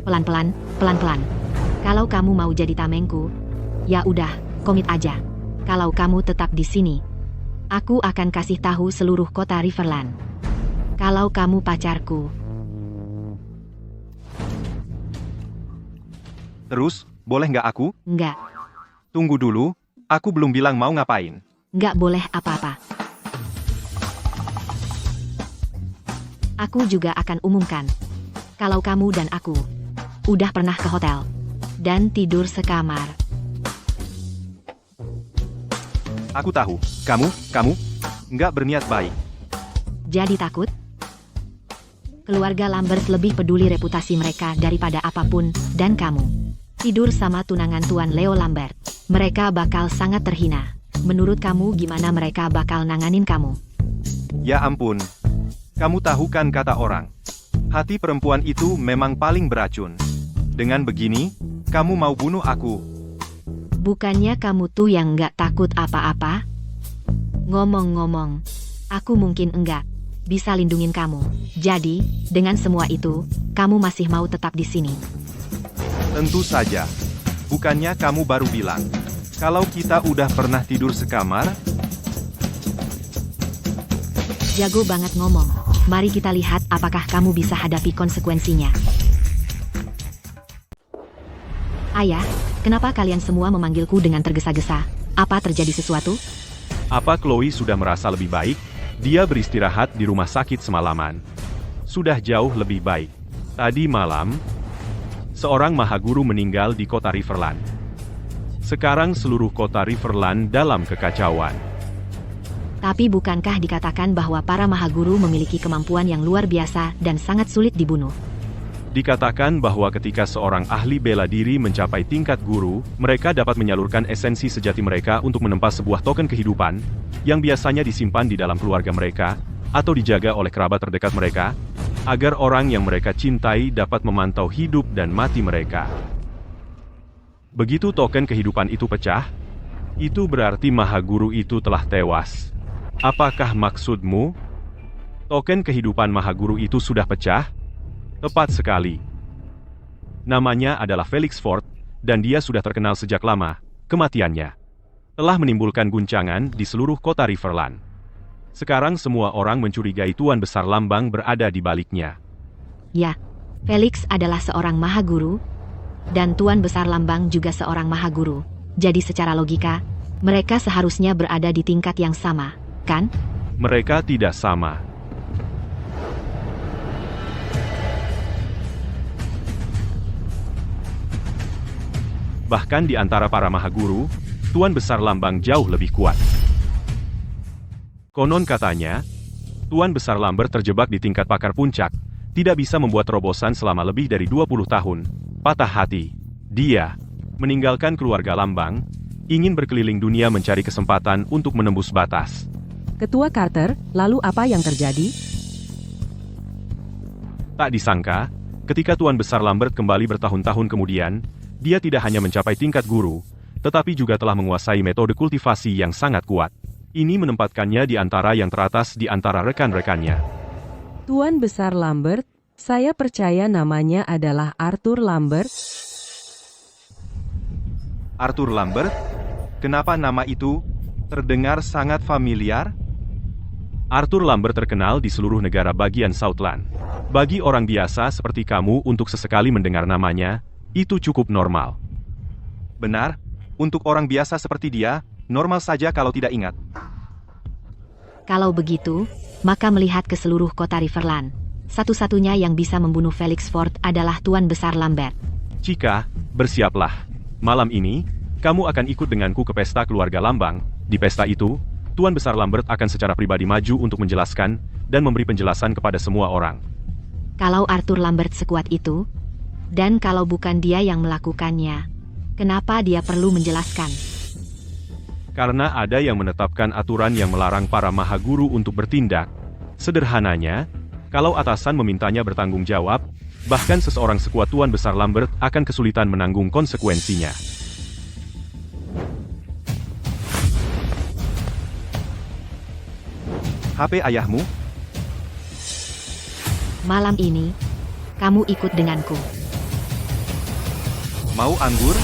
Pelan-pelan, pelan-pelan. Kalau kamu mau jadi tamengku, ya udah, komit aja. Kalau kamu tetap di sini, aku akan kasih tahu seluruh kota Riverland. Kalau kamu pacarku. Terus, boleh nggak aku? Nggak, Tunggu dulu, aku belum bilang mau ngapain. nggak boleh apa-apa. Aku juga akan umumkan. Kalau kamu dan aku udah pernah ke hotel dan tidur sekamar. Aku tahu, kamu, nggak berniat baik. Jadi takut? Keluarga Lambert lebih peduli reputasi mereka daripada apapun, dan kamu tidur sama tunangan Tuan Leo Lambert. Mereka bakal sangat terhina. Menurut kamu gimana mereka bakal nanganin kamu? Ya ampun. Kamu tahu kan kata orang. Hati perempuan itu memang paling beracun. Dengan begini, kamu mau bunuh aku. Bukannya kamu tuh yang nggak takut apa-apa? Ngomong-ngomong, aku mungkin enggak bisa lindungin kamu. Jadi, dengan semua itu, kamu masih mau tetap di sini. Tentu saja. Bukannya kamu baru bilang, kalau kita udah pernah tidur sekamar? Jago banget ngomong. Mari kita lihat apakah kamu bisa hadapi konsekuensinya. Ayah, kenapa kalian semua memanggilku dengan tergesa-gesa? Apa terjadi sesuatu? Apa Chloe sudah merasa lebih baik? Dia beristirahat di rumah sakit semalaman. Sudah jauh lebih baik. Tadi malam, seorang mahaguru meninggal di kota Riverland. Sekarang seluruh kota Riverland dalam kekacauan. Tapi bukankah dikatakan bahwa para mahaguru memiliki kemampuan yang luar biasa dan sangat sulit dibunuh? Dikatakan bahwa ketika seorang ahli bela diri mencapai tingkat guru, mereka dapat menyalurkan esensi sejati mereka untuk menempa sebuah token kehidupan, yang biasanya disimpan di dalam keluarga mereka, atau dijaga oleh kerabat terdekat mereka, agar orang yang mereka cintai dapat memantau hidup dan mati mereka. Begitu token kehidupan itu pecah, itu berarti mahaguru itu telah tewas. Apakah maksudmu? Token kehidupan mahaguru itu sudah pecah? Tepat sekali. Namanya adalah Felix Ford, dan dia sudah terkenal sejak lama. Kematiannya telah menimbulkan guncangan di seluruh kota Riverland. Sekarang semua orang mencurigai Tuan Besar Lambang berada di baliknya. Ya, Felix adalah seorang mahaguru, dan Tuan Besar Lambang juga seorang mahaguru. Jadi secara logika, mereka seharusnya berada di tingkat yang sama, kan? Mereka tidak sama. Bahkan di antara para mahaguru, Tuan Besar Lambang jauh lebih kuat. Konon katanya, Tuan Besar Lambert terjebak di tingkat pakar puncak, tidak bisa membuat terobosan selama lebih dari 20 tahun. Patah hati. Dia meninggalkan keluarga Lambang, ingin berkeliling dunia mencari kesempatan untuk menembus batas. Ketua Carter, lalu apa yang terjadi? Tak disangka, ketika Tuan Besar Lambert kembali bertahun-tahun kemudian, dia tidak hanya mencapai tingkat guru, tetapi juga telah menguasai metode kultivasi yang sangat kuat. Ini menempatkannya di antara yang teratas di antara rekan-rekannya. Tuan Besar Lambert, saya percaya namanya adalah Arthur Lambert. Arthur Lambert? Kenapa nama itu terdengar sangat familiar? Arthur Lambert terkenal di seluruh negara bagian Southland. Bagi orang biasa seperti kamu untuk sesekali mendengar namanya, itu cukup normal. Benar, untuk orang biasa seperti dia, normal saja kalau tidak ingat. Kalau begitu, maka melihat ke seluruh kota Riverland, satu-satunya yang bisa membunuh Felix Ford adalah Tuan Besar Lambert. Cika, bersiaplah. Malam ini, kamu akan ikut denganku ke pesta keluarga Lambang. Di pesta itu, Tuan Besar Lambert akan secara pribadi maju untuk menjelaskan dan memberi penjelasan kepada semua orang. Kalau Arthur Lambert sekuat itu, dan kalau bukan dia yang melakukannya, kenapa dia perlu menjelaskan? Karena ada yang menetapkan aturan yang melarang para mahaguru untuk bertindak. Sederhananya, kalau atasan memintanya bertanggung jawab, bahkan seseorang sekuat Tuan Besar Lambert akan kesulitan menanggung konsekuensinya. HP ayahmu? Malam ini, kamu ikut denganku. Mau anggur?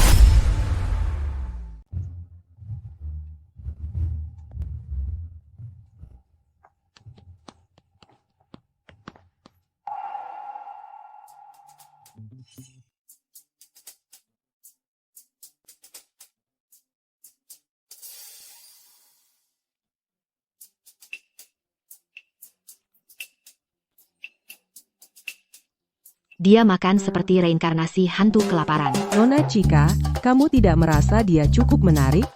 Dia makan seperti reinkarnasi hantu kelaparan. Nona Cika, kamu tidak merasa dia cukup menarik?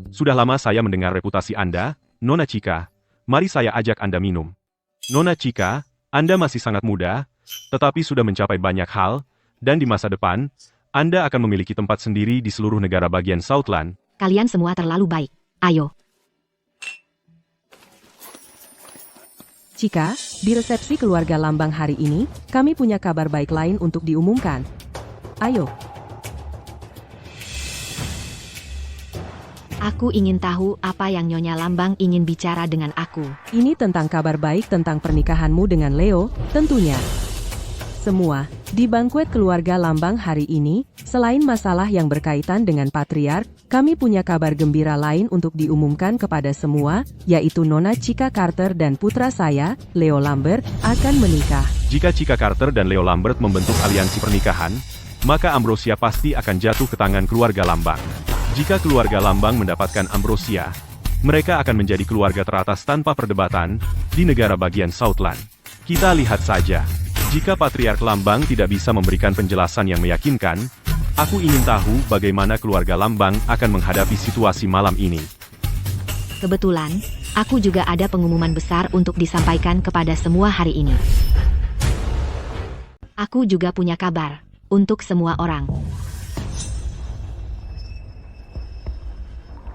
Sudah lama saya mendengar reputasi Anda, Nona Cika. Mari saya ajak Anda minum. Nona Cika, Anda masih sangat muda, tetapi sudah mencapai banyak hal, dan di masa depan, Anda akan memiliki tempat sendiri di seluruh negara bagian Southland. Kalian semua terlalu baik. Ayo. Cika, di resepsi keluarga Lambang hari ini, kami punya kabar baik lain untuk diumumkan. Ayo. Aku ingin tahu apa yang Nyonya Lambang ingin bicara dengan aku. Ini tentang kabar baik tentang pernikahanmu dengan Leo, tentunya. Semua, di bankuet keluarga Lambang hari ini, selain masalah yang berkaitan dengan patriark, kami punya kabar gembira lain untuk diumumkan kepada semua, yaitu Nona Cika Carter dan putra saya, Leo Lambert, akan menikah. Jika Cika Carter dan Leo Lambert membentuk aliansi pernikahan, maka Ambrosia pasti akan jatuh ke tangan keluarga Lambang. Jika keluarga Lambang mendapatkan Ambrosia, mereka akan menjadi keluarga teratas tanpa perdebatan di negara bagian Southland. Kita lihat saja. Jika Patriark Lambang tidak bisa memberikan penjelasan yang meyakinkan, aku ingin tahu bagaimana keluarga Lambang akan menghadapi situasi malam ini. Kebetulan, aku juga ada pengumuman besar untuk disampaikan kepada semua hari ini. Aku juga punya kabar untuk semua orang.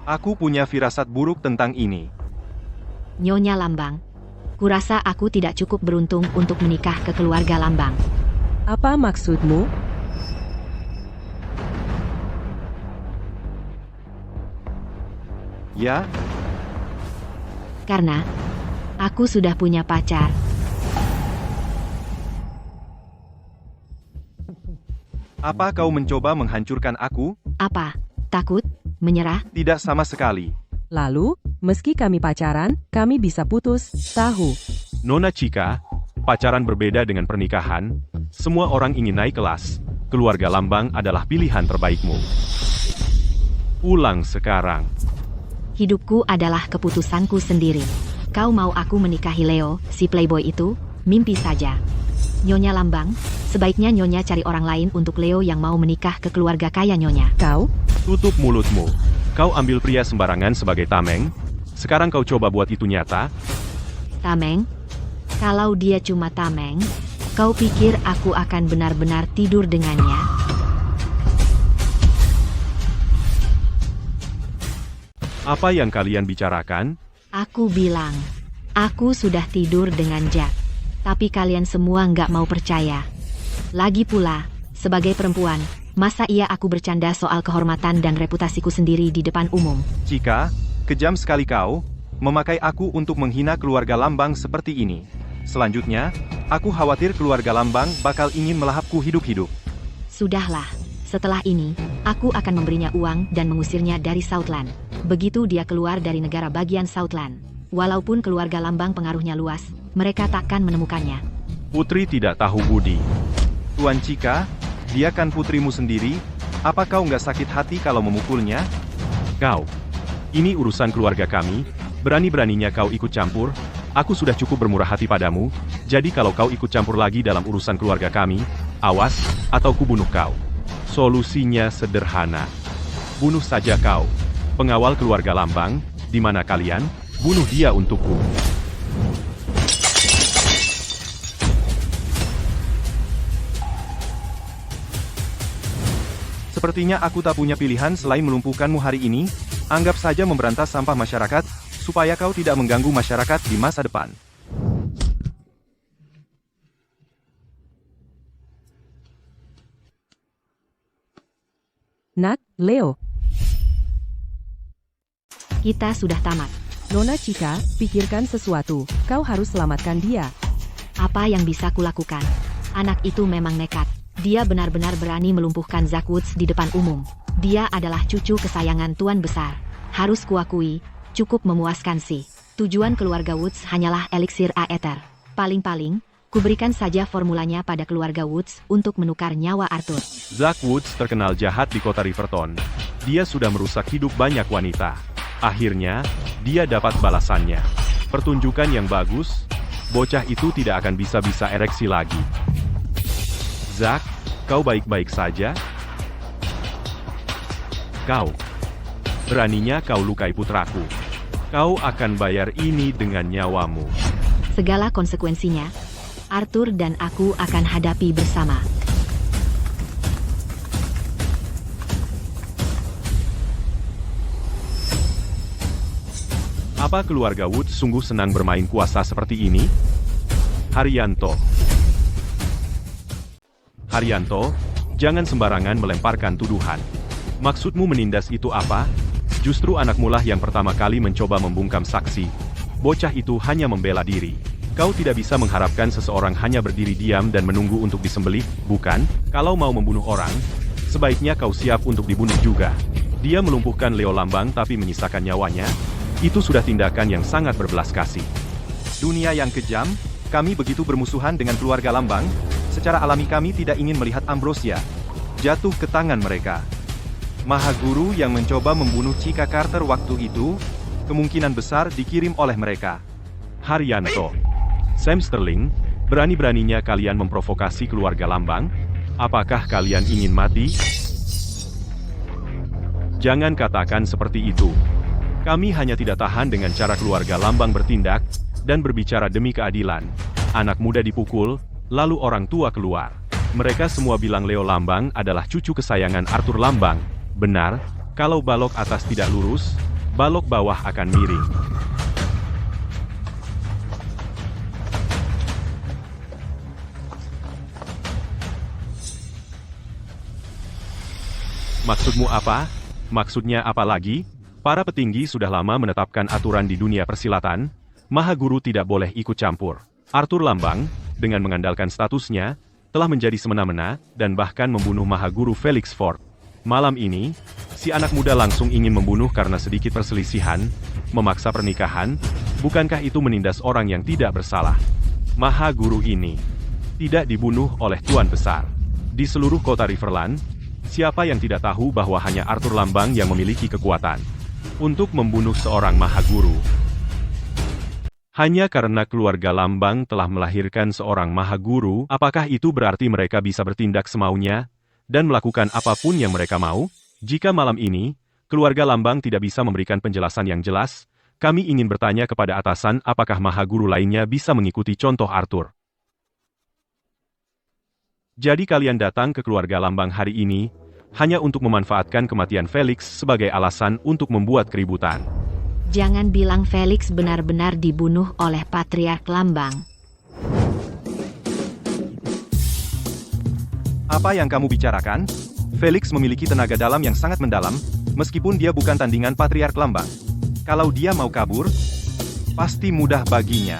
Aku punya firasat buruk tentang ini. Nyonya Lambang, kurasa aku tidak cukup beruntung untuk menikah ke keluarga Lambang. Apa maksudmu? Ya, Karena aku sudah punya pacar. apa kau mencoba menghancurkan aku? Apa? Takut? Menyerah? Tidak sama sekali. Lalu, meski kami pacaran, kami bisa putus, tahu. Nona Chika, pacaran berbeda dengan pernikahan. Semua orang ingin naik kelas. Keluarga Lambang adalah pilihan terbaikmu. Pulang sekarang. Hidupku adalah keputusanku sendiri. Kau mau aku menikahi Leo, si playboy itu? Mimpi saja. Nyonya Lambang, sebaiknya Nyonya cari orang lain untuk Leo yang mau menikah ke keluarga kaya Nyonya. Kau? Tutup mulutmu. Kau ambil pria sembarangan sebagai tameng. Sekarang kau coba buat itu nyata. Tameng? Kalau dia cuma tameng, kau pikir aku akan benar-benar tidur dengannya? Apa yang kalian bicarakan? Aku bilang, aku sudah tidur dengan Jack. Tapi kalian semua nggak mau percaya. Lagi pula, sebagai perempuan, masa iya aku bercanda soal kehormatan dan reputasiku sendiri di depan umum? Chika, kejam sekali kau, memakai aku untuk menghina keluarga Lambang seperti ini. Selanjutnya, aku khawatir keluarga Lambang bakal ingin melahapku hidup-hidup. Sudahlah, setelah ini, aku akan memberinya uang dan mengusirnya dari Southland. Begitu dia keluar dari negara bagian Southland. Walaupun keluarga Lambang pengaruhnya luas, mereka takkan menemukannya. Putri tidak tahu budi. Tuan Chika, dia kan putrimu sendiri, apa kau nggak sakit hati kalau memukulnya? Kau. Ini urusan keluarga kami. Berani-beraninya kau ikut campur. Aku sudah cukup bermurah hati padamu. Jadi kalau kau ikut campur lagi dalam urusan keluarga kami, awas, atau kubunuh kau. Solusinya sederhana. Bunuh saja kau. Pengawal keluarga Lambang, di mana kalian? Bunuh dia untukku. Sepertinya aku tak punya pilihan selain melumpuhkanmu hari ini. Anggap saja memberantas sampah masyarakat, supaya kau tidak mengganggu masyarakat di masa depan. Nak, Leo. Kita sudah tamat. Nona Chika, pikirkan sesuatu. Kau harus selamatkan dia. Apa yang bisa kulakukan? Anak itu memang nekat. Dia benar-benar berani melumpuhkan Zack Woods di depan umum. Dia adalah cucu kesayangan Tuan Besar. Harus kuakui, cukup memuaskan sih. Tujuan keluarga Woods hanyalah eliksir aether. Paling-paling, kuberikan saja formulanya pada keluarga Woods untuk menukar nyawa Arthur. Zack Woods terkenal jahat di kota Riverton. Dia sudah merusak hidup banyak wanita. Akhirnya, dia dapat balasannya. Pertunjukan yang bagus, bocah itu tidak akan bisa-bisa ereksi lagi. Zack, kau baik-baik saja? Kau. Beraninya kau lukai putraku. Kau akan bayar ini dengan nyawamu. Segala konsekuensinya, Arthur dan aku akan hadapi bersama. Apa keluarga Woods sungguh senang bermain kuasa seperti ini? Haryanto. Haryanto, jangan sembarangan melemparkan tuduhan. Maksudmu menindas itu apa? Justru anakmu lah yang pertama kali mencoba membungkam saksi. Bocah itu hanya membela diri. Kau tidak bisa mengharapkan seseorang hanya berdiri diam dan menunggu untuk disembelih, bukan? Kalau mau membunuh orang, sebaiknya kau siap untuk dibunuh juga. Dia melumpuhkan Leo Lambang tapi menyisakan nyawanya. Itu sudah tindakan yang sangat berbelas kasih. Dunia yang kejam, kami begitu bermusuhan dengan keluarga Lambang, secara alami kami tidak ingin melihat Ambrosia jatuh ke tangan mereka. Mahaguru yang mencoba membunuh Chika Carter waktu itu, kemungkinan besar dikirim oleh mereka. Haryanto. Sam Sterling, Berani-beraninya kalian memprovokasi keluarga Lambang? Apakah kalian ingin mati? Jangan katakan seperti itu. Kami hanya tidak tahan dengan cara keluarga Lambang bertindak dan berbicara demi keadilan. Anak muda dipukul, lalu orang tua keluar. Mereka semua bilang Leo Lambang adalah cucu kesayangan Arthur Lambang. Benar, kalau balok atas tidak lurus, balok bawah akan miring. Maksudmu apa? Maksudnya apa lagi? Para petinggi sudah lama menetapkan aturan di dunia persilatan, Maha Guru tidak boleh ikut campur. Arthur Lambang, dengan mengandalkan statusnya, telah menjadi semena-mena, dan bahkan membunuh Maha Guru Felix Ford. Malam ini, si anak muda langsung ingin membunuh karena sedikit perselisihan, memaksa pernikahan, bukankah itu menindas orang yang tidak bersalah? Maha Guru ini tidak dibunuh oleh Tuan Besar. Di seluruh kota Riverland, siapa yang tidak tahu bahwa hanya Arthur Lambang yang memiliki kekuatan untuk membunuh seorang Maha Guru? Hanya karena keluarga Lambang telah melahirkan seorang Maha Guru, apakah itu berarti mereka bisa bertindak semaunya dan melakukan apapun yang mereka mau? Jika malam ini, keluarga Lambang tidak bisa memberikan penjelasan yang jelas, kami ingin bertanya kepada atasan apakah Maha Guru lainnya bisa mengikuti contoh Arthur. Jadi kalian datang ke keluarga Lambang hari ini, hanya untuk memanfaatkan kematian Felix sebagai alasan untuk membuat keributan. Jangan bilang Felix benar-benar dibunuh oleh Patriark Lambang. Apa yang kamu bicarakan? Felix memiliki tenaga dalam yang sangat mendalam, meskipun dia bukan tandingan Patriark Lambang. Kalau dia mau kabur, pasti mudah baginya.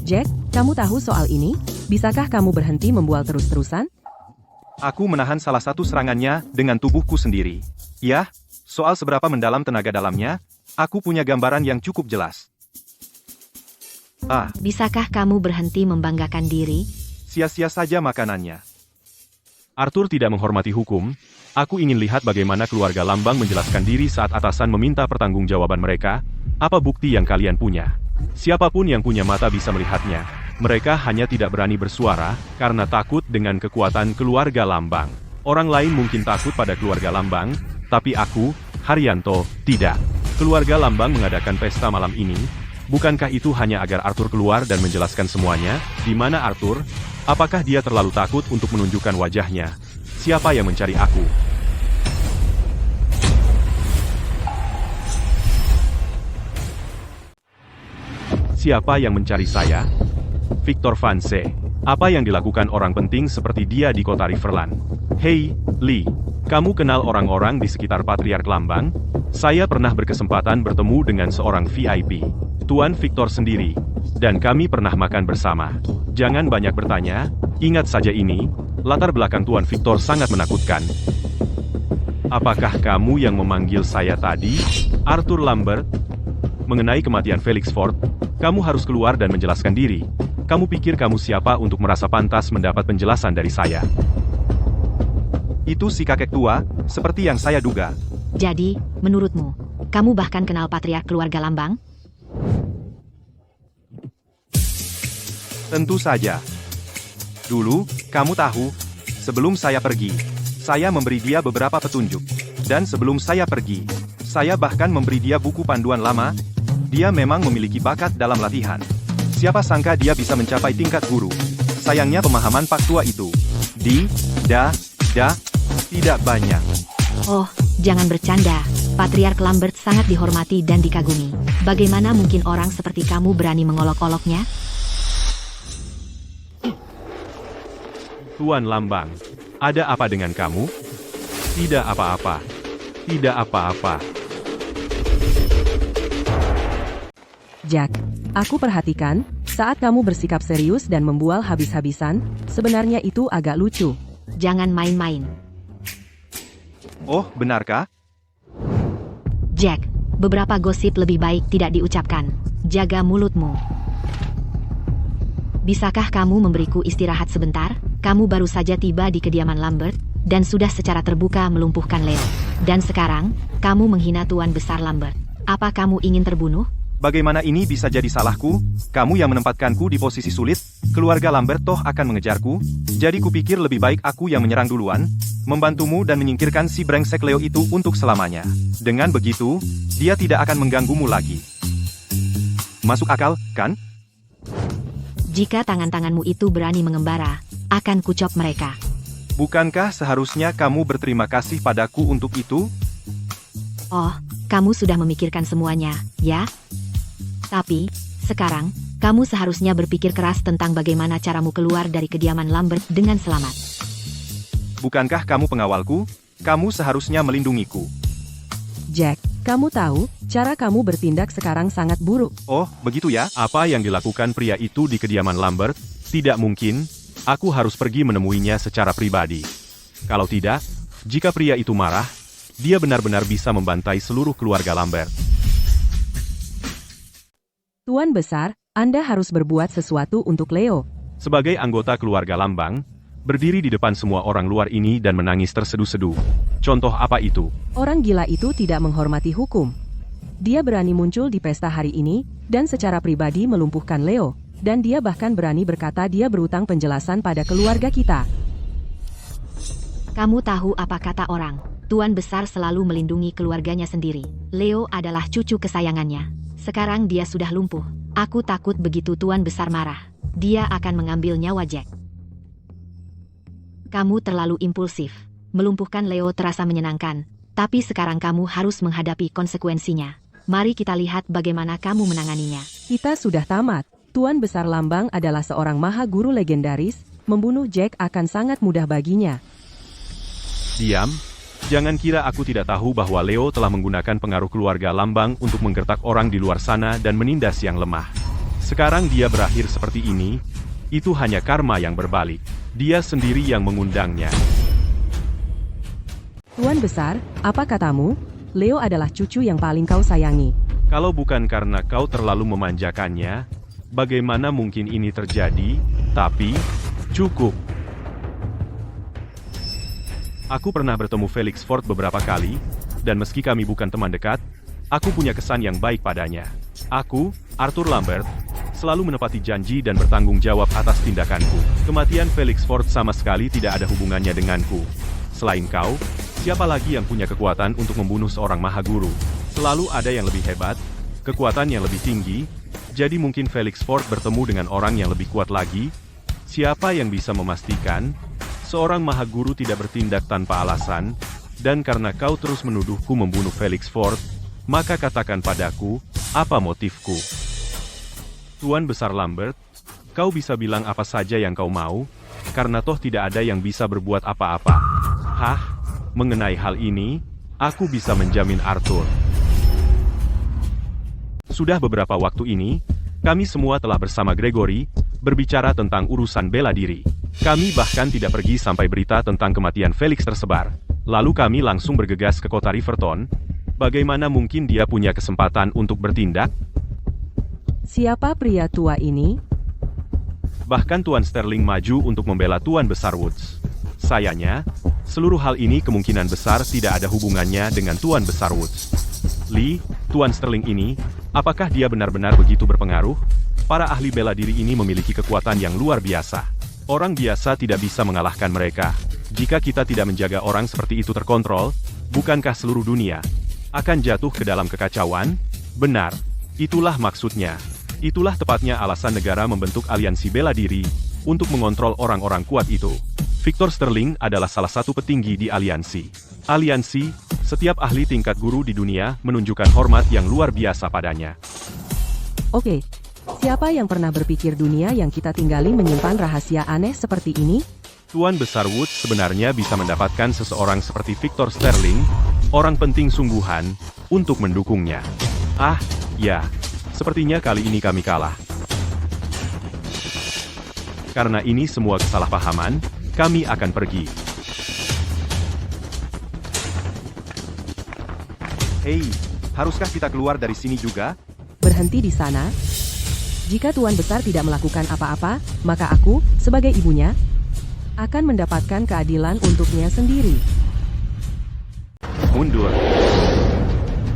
Jack, kamu tahu soal ini? Bisakah kamu berhenti membual terus-terusan? Aku menahan salah satu serangannya dengan tubuhku sendiri. Ya, soal seberapa mendalam tenaga dalamnya, aku punya gambaran yang cukup jelas. Bisakah kamu berhenti membanggakan diri? Sia-sia saja makanannya. Arthur tidak menghormati hukum. Aku ingin lihat bagaimana keluarga Lambang menjelaskan diri saat atasan meminta pertanggungjawaban mereka. Apa bukti yang kalian punya? Siapapun yang punya mata bisa melihatnya. Mereka hanya tidak berani bersuara karena takut dengan kekuatan keluarga Lambang. Orang lain mungkin takut pada keluarga Lambang, tapi aku, Haryanto, tidak. Keluarga Lambang mengadakan pesta malam ini. Bukankah itu hanya agar Arthur keluar dan menjelaskan semuanya? Di mana Arthur? Apakah dia terlalu takut untuk menunjukkan wajahnya? Siapa yang mencari aku? Siapa yang mencari saya? Victor Vance. Apa yang dilakukan orang penting seperti dia di kota Riverland? Hei, Lee. Kamu kenal orang-orang di sekitar Patriark Lambang? Saya pernah berkesempatan bertemu dengan seorang VIP, Tuan Victor sendiri. Dan kami pernah makan bersama. Jangan banyak bertanya, ingat saja ini, latar belakang Tuan Victor sangat menakutkan. Apakah kamu yang memanggil saya tadi? Arthur Lambert? Mengenai kematian Felix Ford, kamu harus keluar dan menjelaskan diri. Kamu pikir kamu siapa untuk merasa pantas mendapat penjelasan dari saya? Itu si kakek tua, seperti yang saya duga. Jadi, menurutmu, kamu bahkan kenal Patriark keluarga Lambang? Tentu saja. Dulu, kamu tahu, sebelum saya pergi, saya memberi dia beberapa petunjuk. Dan sebelum saya pergi, saya bahkan memberi dia buku panduan lama. Dia memang memiliki bakat dalam latihan. Siapa sangka dia bisa mencapai tingkat guru. Sayangnya pemahaman Pak Tua itu tidak banyak. Oh, jangan bercanda. Patriark Lambert sangat dihormati dan dikagumi. Bagaimana mungkin orang seperti kamu berani mengolok-oloknya? Tuan Lambang, ada apa dengan kamu? Tidak apa-apa. Tidak apa-apa. Jack, aku perhatikan, saat kamu bersikap serius dan membual habis-habisan, sebenarnya itu agak lucu. Jangan main-main. Oh, benarkah? Jack, beberapa gosip lebih baik tidak diucapkan. Jaga mulutmu. Bisakah kamu memberiku istirahat sebentar? Kamu baru saja tiba di kediaman Lambert, dan sudah secara terbuka melumpuhkan Leo. Dan sekarang, kamu menghina Tuan Besar Lambert. Apa kamu ingin terbunuh? Bagaimana ini bisa jadi salahku? Kamu yang menempatkanku di posisi sulit. Keluarga Lambert toh akan mengejarku, jadi kupikir lebih baik aku yang menyerang duluan, membantumu dan menyingkirkan si brengsek Leo itu untuk selamanya. Dengan begitu, dia tidak akan mengganggumu lagi. Masuk akal, kan? Jika tangan-tanganmu itu berani mengembara, akan kucop mereka. Bukankah seharusnya kamu berterima kasih padaku untuk itu? Oh, kamu sudah memikirkan semuanya, ya? Tapi, sekarang, kamu seharusnya berpikir keras tentang bagaimana caramu keluar dari kediaman Lambert dengan selamat. Bukankah kamu pengawalku? Kamu seharusnya melindungiku. Jack, kamu tahu, cara kamu bertindak sekarang sangat buruk. Oh, begitu ya? Apa yang dilakukan pria itu di kediaman Lambert? Tidak mungkin. Aku harus pergi menemuinya secara pribadi. Kalau tidak, jika pria itu marah, dia benar-benar bisa membantai seluruh keluarga Lambert. Tuan Besar, Anda harus berbuat sesuatu untuk Leo. Sebagai anggota keluarga Lambang, berdiri di depan semua orang luar ini dan menangis terseduh-seduh. Contoh apa itu? Orang gila itu tidak menghormati hukum. Dia berani muncul di pesta hari ini, dan secara pribadi melumpuhkan Leo. Dan dia bahkan berani berkata dia berutang penjelasan pada keluarga kita. Kamu tahu apa kata orang? Tuan Besar selalu melindungi keluarganya sendiri. Leo adalah cucu kesayangannya. Sekarang dia sudah lumpuh. Aku takut begitu Tuan Besar marah, dia akan mengambil nyawa Jack. Kamu terlalu impulsif. Melumpuhkan Leo terasa menyenangkan, tapi sekarang kamu harus menghadapi konsekuensinya. Mari kita lihat bagaimana kamu menanganinya. Kita sudah tamat. Tuan Besar Lambang adalah seorang maha guru legendaris, membunuh Jack akan sangat mudah baginya. Diam. Jangan kira aku tidak tahu bahwa Leo telah menggunakan pengaruh keluarga Lambang untuk menggertak orang di luar sana dan menindas yang lemah. Sekarang dia berakhir seperti ini, itu hanya karma yang berbalik. Dia sendiri yang mengundangnya. Tuan Besar, apa katamu? Leo adalah cucu yang paling kau sayangi. Kalau bukan karena kau terlalu memanjakannya, bagaimana mungkin ini terjadi? Tapi, cukup. Aku pernah bertemu Felix Ford beberapa kali, dan meski kami bukan teman dekat, aku punya kesan yang baik padanya. Aku, Arthur Lambert, selalu menepati janji dan bertanggung jawab atas tindakanku. Kematian Felix Ford sama sekali tidak ada hubungannya denganku. Selain kau, siapa lagi yang punya kekuatan untuk membunuh seorang mahaguru? Selalu ada yang lebih hebat, kekuatan yang lebih tinggi, jadi mungkin Felix Ford bertemu dengan orang yang lebih kuat lagi. Siapa yang bisa memastikan? Seorang mahaguru tidak bertindak tanpa alasan, dan karena kau terus menuduhku membunuh Felix Ford, maka katakan padaku, apa motifku? Tuan Besar Lambert, kau bisa bilang apa saja yang kau mau, karena toh tidak ada yang bisa berbuat apa-apa. Hah? Mengenai hal ini, aku bisa menjamin Arthur. Sudah beberapa waktu ini, kami semua telah bersama Gregory, berbicara tentang urusan bela diri. Kami bahkan tidak pergi sampai berita tentang kematian Felix tersebar. Lalu kami langsung bergegas ke kota Riverton. Bagaimana mungkin dia punya kesempatan untuk bertindak? Siapa pria tua ini? Bahkan Tuan Sterling maju untuk membela Tuan Besar Woods. Sayangnya, seluruh hal ini kemungkinan besar tidak ada hubungannya dengan Tuan Besar Woods. Lee, Tuan Sterling ini, apakah dia benar-benar begitu berpengaruh? Para ahli bela diri ini memiliki kekuatan yang luar biasa. Orang biasa tidak bisa mengalahkan mereka. Jika kita tidak menjaga orang seperti itu terkontrol, bukankah seluruh dunia akan jatuh ke dalam kekacauan? Benar, itulah maksudnya. Itulah tepatnya alasan negara membentuk aliansi bela diri, untuk mengontrol orang-orang kuat itu. Victor Sterling adalah salah satu petinggi di aliansi. Aliansi, setiap ahli tingkat guru di dunia menunjukkan hormat yang luar biasa padanya. Oke, siapa yang pernah berpikir dunia yang kita tinggali menyimpan rahasia aneh seperti ini? Tuan Besar Woods sebenarnya bisa mendapatkan seseorang seperti Victor Sterling, orang penting sungguhan, untuk mendukungnya. Ah, ya, sepertinya kali ini kami kalah. Karena ini semua kesalahpahaman, kami akan pergi. Hei, haruskah kita keluar dari sini juga? Berhenti di sana? Jika Tuan Besar tidak melakukan apa-apa, maka aku, sebagai ibunya, akan mendapatkan keadilan untuknya sendiri. Mundur.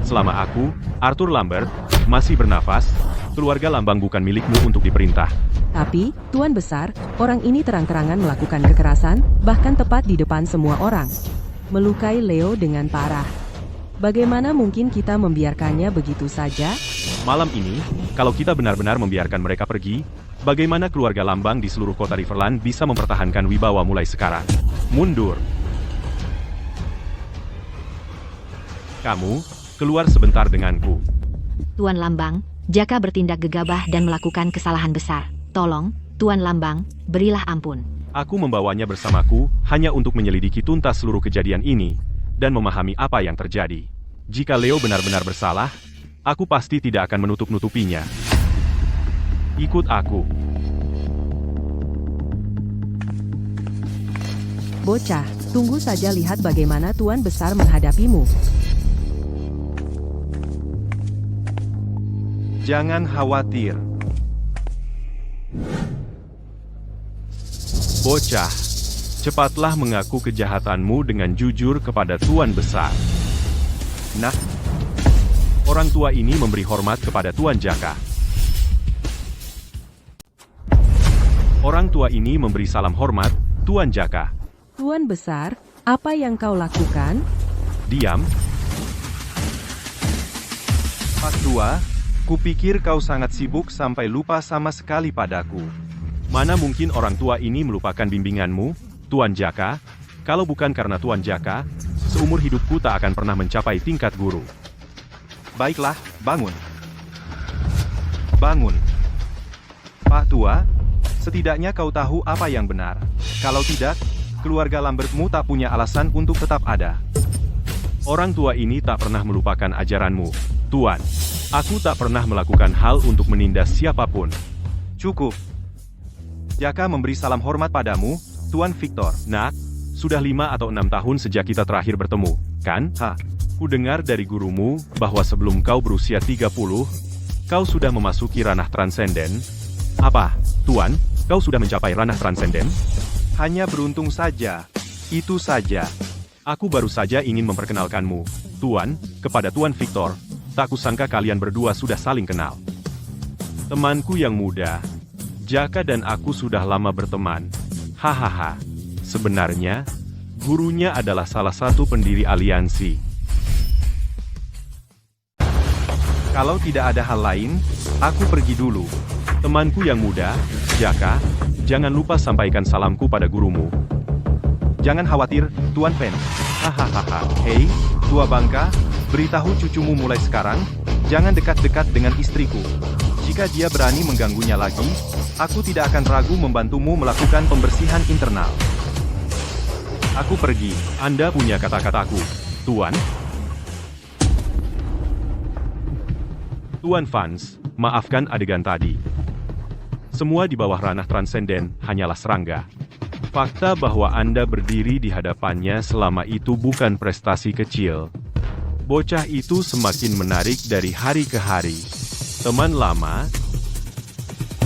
Selama aku, Arthur Lambert, masih bernafas, keluarga Lambang bukan milikmu untuk diperintah. Tapi, Tuan Besar, orang ini terang-terangan melakukan kekerasan, bahkan tepat di depan semua orang. Melukai Leo dengan parah. Bagaimana mungkin kita membiarkannya begitu saja? Malam ini, kalau kita benar-benar membiarkan mereka pergi, bagaimana keluarga Lambang di seluruh kota Riverland bisa mempertahankan wibawa mulai sekarang? Mundur. Kamu, keluar sebentar denganku. Tuan Lambang, Jaka bertindak gegabah dan melakukan kesalahan besar. Tolong, Tuan Lambang, berilah ampun. Aku membawanya bersamaku hanya untuk menyelidiki tuntas seluruh kejadian ini dan memahami apa yang terjadi. Jika Leo benar-benar bersalah, aku pasti tidak akan menutup-nutupinya. Ikut aku. Bocah, tunggu saja lihat bagaimana Tuan Besar menghadapimu. Jangan khawatir. Bocah, cepatlah mengaku kejahatanmu dengan jujur kepada Tuan Besar. Nah, Orang tua ini memberi hormat kepada Tuan Jaka. Orang tua ini memberi salam hormat, Tuan Jaka. Tuan Besar, apa yang kau lakukan? Diam. Pak Tua, kupikir kau sangat sibuk sampai lupa sama sekali padaku. Mana mungkin orang tua ini melupakan bimbinganmu, Tuan Jaka? Kalau bukan karena Tuan Jaka, seumur hidupku tak akan pernah mencapai tingkat guru. Baiklah, bangun. Bangun. Pak Tua, setidaknya kau tahu apa yang benar. Kalau tidak, keluarga Lambertmu tak punya alasan untuk tetap ada. Orang tua ini tak pernah melupakan ajaranmu, Tuan. Aku tak pernah melakukan hal untuk menindas siapapun. Cukup. Jaka memberi salam hormat padamu, Tuan Victor. Nak, sudah 5 atau 6 tahun sejak kita terakhir bertemu, kan? Ku dengar dari gurumu bahwa sebelum kau berusia 30, kau sudah memasuki ranah transenden. Apa, Tuan? Kau sudah mencapai ranah transenden? Hanya beruntung saja. Itu saja. Aku baru saja ingin memperkenalkanmu, Tuan, kepada Tuan Victor. Tak kusangka kalian berdua sudah saling kenal. Temanku yang muda, Jaka dan aku sudah lama berteman. Hahaha. Sebenarnya, gurunya adalah salah satu pendiri aliansi. Kalau tidak ada hal lain, aku pergi dulu. Temanku yang muda, Jaka, jangan lupa sampaikan salamku pada gurumu. Jangan khawatir, Tuan Pen. Hahaha. Hei, Tua Bangka, beritahu cucumu mulai sekarang, jangan dekat-dekat dengan istriku. Jika dia berani mengganggunya lagi, aku tidak akan ragu membantumu melakukan pembersihan internal. Aku pergi. Anda punya kata-kataku, Tuan. Tuan Vance, maafkan adegan tadi. Semua di bawah ranah transenden hanyalah serangga. Fakta bahwa Anda berdiri di hadapannya selama itu bukan prestasi kecil. Bocah itu semakin menarik dari hari ke hari. Teman lama,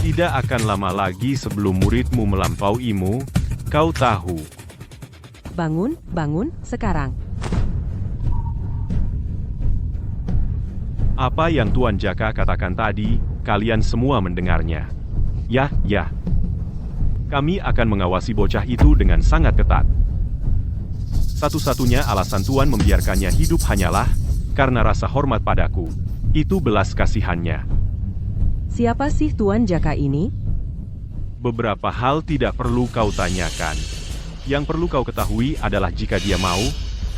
tidak akan lama lagi sebelum muridmu melampauimu, kau tahu. Bangun, bangun, sekarang. Apa yang Tuan Jaka katakan tadi, kalian semua mendengarnya. Ya. Kami akan mengawasi bocah itu dengan sangat ketat. Satu-satunya alasan Tuan membiarkannya hidup hanyalah karena rasa hormat padaku. Itu belas kasihannya. Siapa sih Tuan Jaka ini? Beberapa hal tidak perlu kau tanyakan. Yang perlu kau ketahui adalah jika dia mau,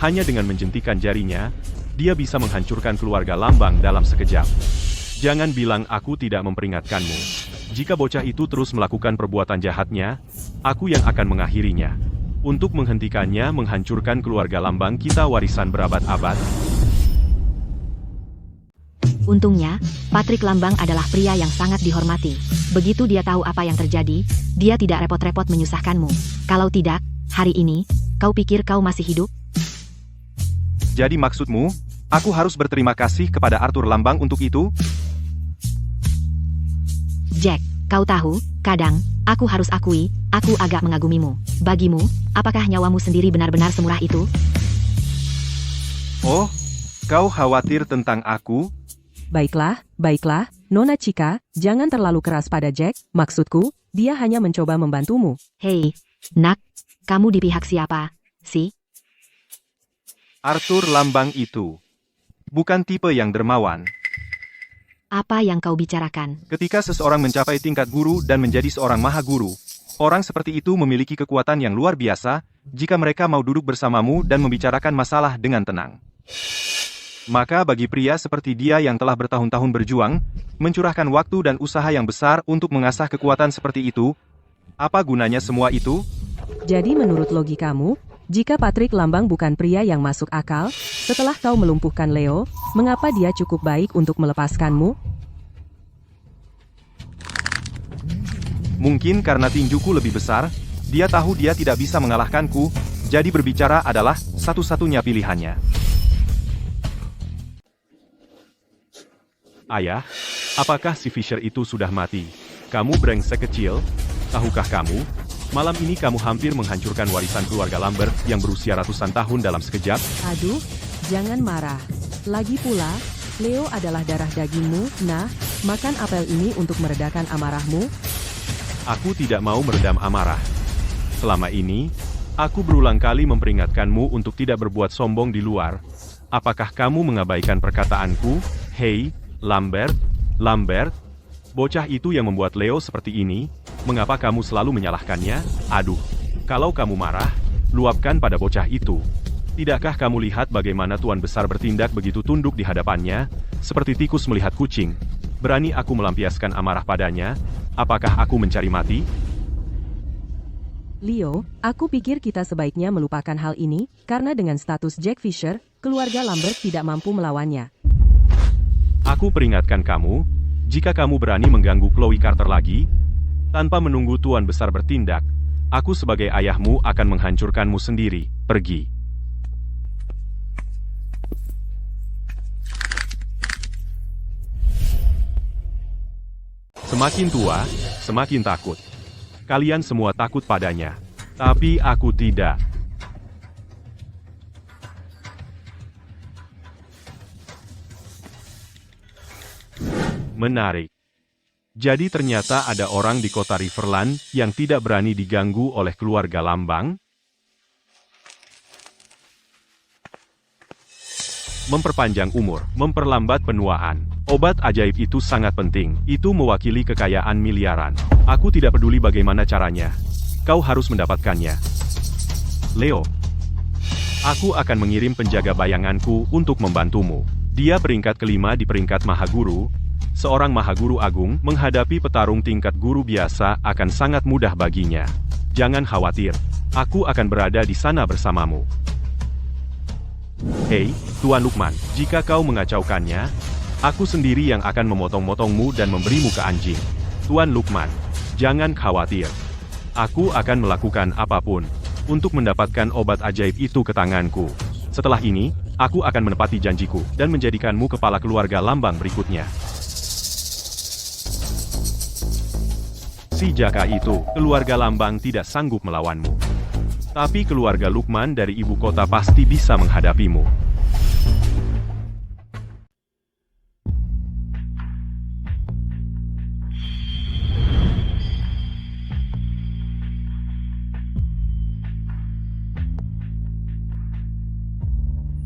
hanya dengan menjentikan jarinya, dia bisa menghancurkan keluarga Lambang dalam sekejap. Jangan bilang aku tidak memperingatkanmu. Jika bocah itu terus melakukan perbuatan jahatnya, aku yang akan mengakhirinya. Untuk menghentikannya menghancurkan keluarga Lambang kita warisan berabad-abad. Untungnya, Patrick Lambang adalah pria yang sangat dihormati. Begitu dia tahu apa yang terjadi, dia tidak repot-repot menyusahkanmu. Kalau tidak, hari ini, kau pikir kau masih hidup? Jadi maksudmu, aku harus berterima kasih kepada Arthur Lambang untuk itu? Jack, kau tahu, kadang, aku harus akui, aku agak mengagumimu. Bagimu, apakah nyawamu sendiri benar-benar semurah itu? Oh, kau khawatir tentang aku? Baiklah, Nona Chica, jangan terlalu keras pada Jack, maksudku, dia hanya mencoba membantumu. Hei, nak, kamu di pihak siapa, sih? Arthur Lambang itu bukan tipe yang dermawan. Apa yang kau bicarakan? Ketika seseorang mencapai tingkat guru dan menjadi seorang maha guru, orang seperti itu memiliki kekuatan yang luar biasa jika mereka mau duduk bersamamu dan membicarakan masalah dengan tenang. Maka bagi pria seperti dia yang telah bertahun-tahun berjuang, mencurahkan waktu dan usaha yang besar untuk mengasah kekuatan seperti itu, apa gunanya semua itu? Jadi menurut logikamu, jika Patrick Lambang bukan pria yang masuk akal, setelah kau melumpuhkan Leo, mengapa dia cukup baik untuk melepaskanmu? Mungkin karena tinjuku lebih besar, dia tahu dia tidak bisa mengalahkanku, jadi berbicara adalah satu-satunya pilihannya. Ayah, apakah si Fisher itu sudah mati? Kamu brengsek kecil, tahukah kamu? Malam ini kamu hampir menghancurkan warisan keluarga Lambert yang berusia ratusan tahun dalam sekejap. Aduh, jangan marah. Lagi pula, Leo adalah darah dagingmu, nah, makan apel ini untuk meredakan amarahmu. Aku tidak mau meredam amarah. Selama ini, aku berulang kali memperingatkanmu untuk tidak berbuat sombong di luar. Apakah kamu mengabaikan perkataanku? Hei, Lambert, bocah itu yang membuat Leo seperti ini, mengapa kamu selalu menyalahkannya? Aduh, kalau kamu marah, luapkan pada bocah itu. Tidakkah kamu lihat bagaimana Tuan Besar bertindak begitu tunduk di hadapannya, seperti tikus melihat kucing? Berani aku melampiaskan amarah padanya? Apakah aku mencari mati? Leo, aku pikir kita sebaiknya melupakan hal ini, karena dengan status Jack Fisher, keluarga Lambert tidak mampu melawannya. Aku peringatkan kamu, jika kamu berani mengganggu Chloe Carter lagi, tanpa menunggu Tuan Besar bertindak, aku sebagai ayahmu akan menghancurkanmu sendiri. Pergi. Semakin tua, semakin takut. Kalian semua takut padanya. Tapi aku tidak. Menarik. Jadi ternyata ada orang di kota Riverland yang tidak berani diganggu oleh keluarga Lambang? Memperpanjang umur, memperlambat penuaan. Obat ajaib itu sangat penting. Itu mewakili kekayaan miliaran. Aku tidak peduli bagaimana caranya. Kau harus mendapatkannya. Leo. Aku akan mengirim penjaga bayanganku untuk membantumu. Dia peringkat kelima di peringkat Mahaguru. Seorang Mahaguru Agung menghadapi petarung tingkat guru biasa akan sangat mudah baginya. Jangan khawatir. Aku akan berada di sana bersamamu. Hei, Tuan Lukman, jika kau mengacaukannya, aku sendiri yang akan memotong-motongmu dan memberimu ke anjing. Tuan Lukman, jangan khawatir. Aku akan melakukan apapun untuk mendapatkan obat ajaib itu ke tanganku. Setelah ini, aku akan menepati janjiku dan menjadikanmu kepala keluarga Lambang berikutnya. Si Jaka itu, keluarga Lambang tidak sanggup melawanmu. Tapi keluarga Lukman dari ibu kota pasti bisa menghadapimu.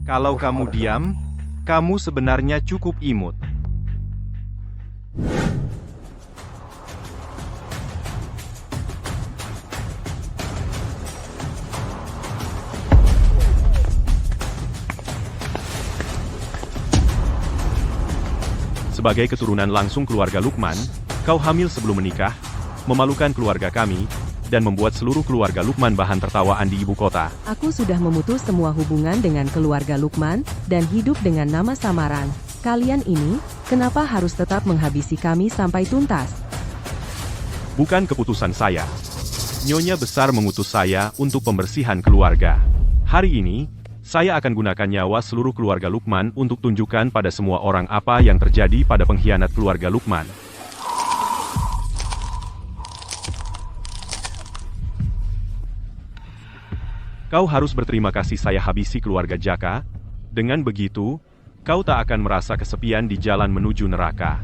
Kalau kamu diam, kamu sebenarnya cukup imut. Sebagai keturunan langsung keluarga Lukman, kau hamil sebelum menikah, memalukan keluarga kami, dan membuat seluruh keluarga Lukman bahan tertawaan di ibu kota. Aku sudah memutus semua hubungan dengan keluarga Lukman, dan hidup dengan nama samaran. Kalian ini, kenapa harus tetap menghabisi kami sampai tuntas? Bukan keputusan saya. Nyonya besar mengutus saya untuk pembersihan keluarga. Hari ini, saya akan gunakan nyawa seluruh keluarga Lukman untuk tunjukkan pada semua orang apa yang terjadi pada pengkhianat keluarga Lukman. Kau harus berterima kasih saya habisi keluarga Jaka. Dengan begitu, kau tak akan merasa kesepian di jalan menuju neraka.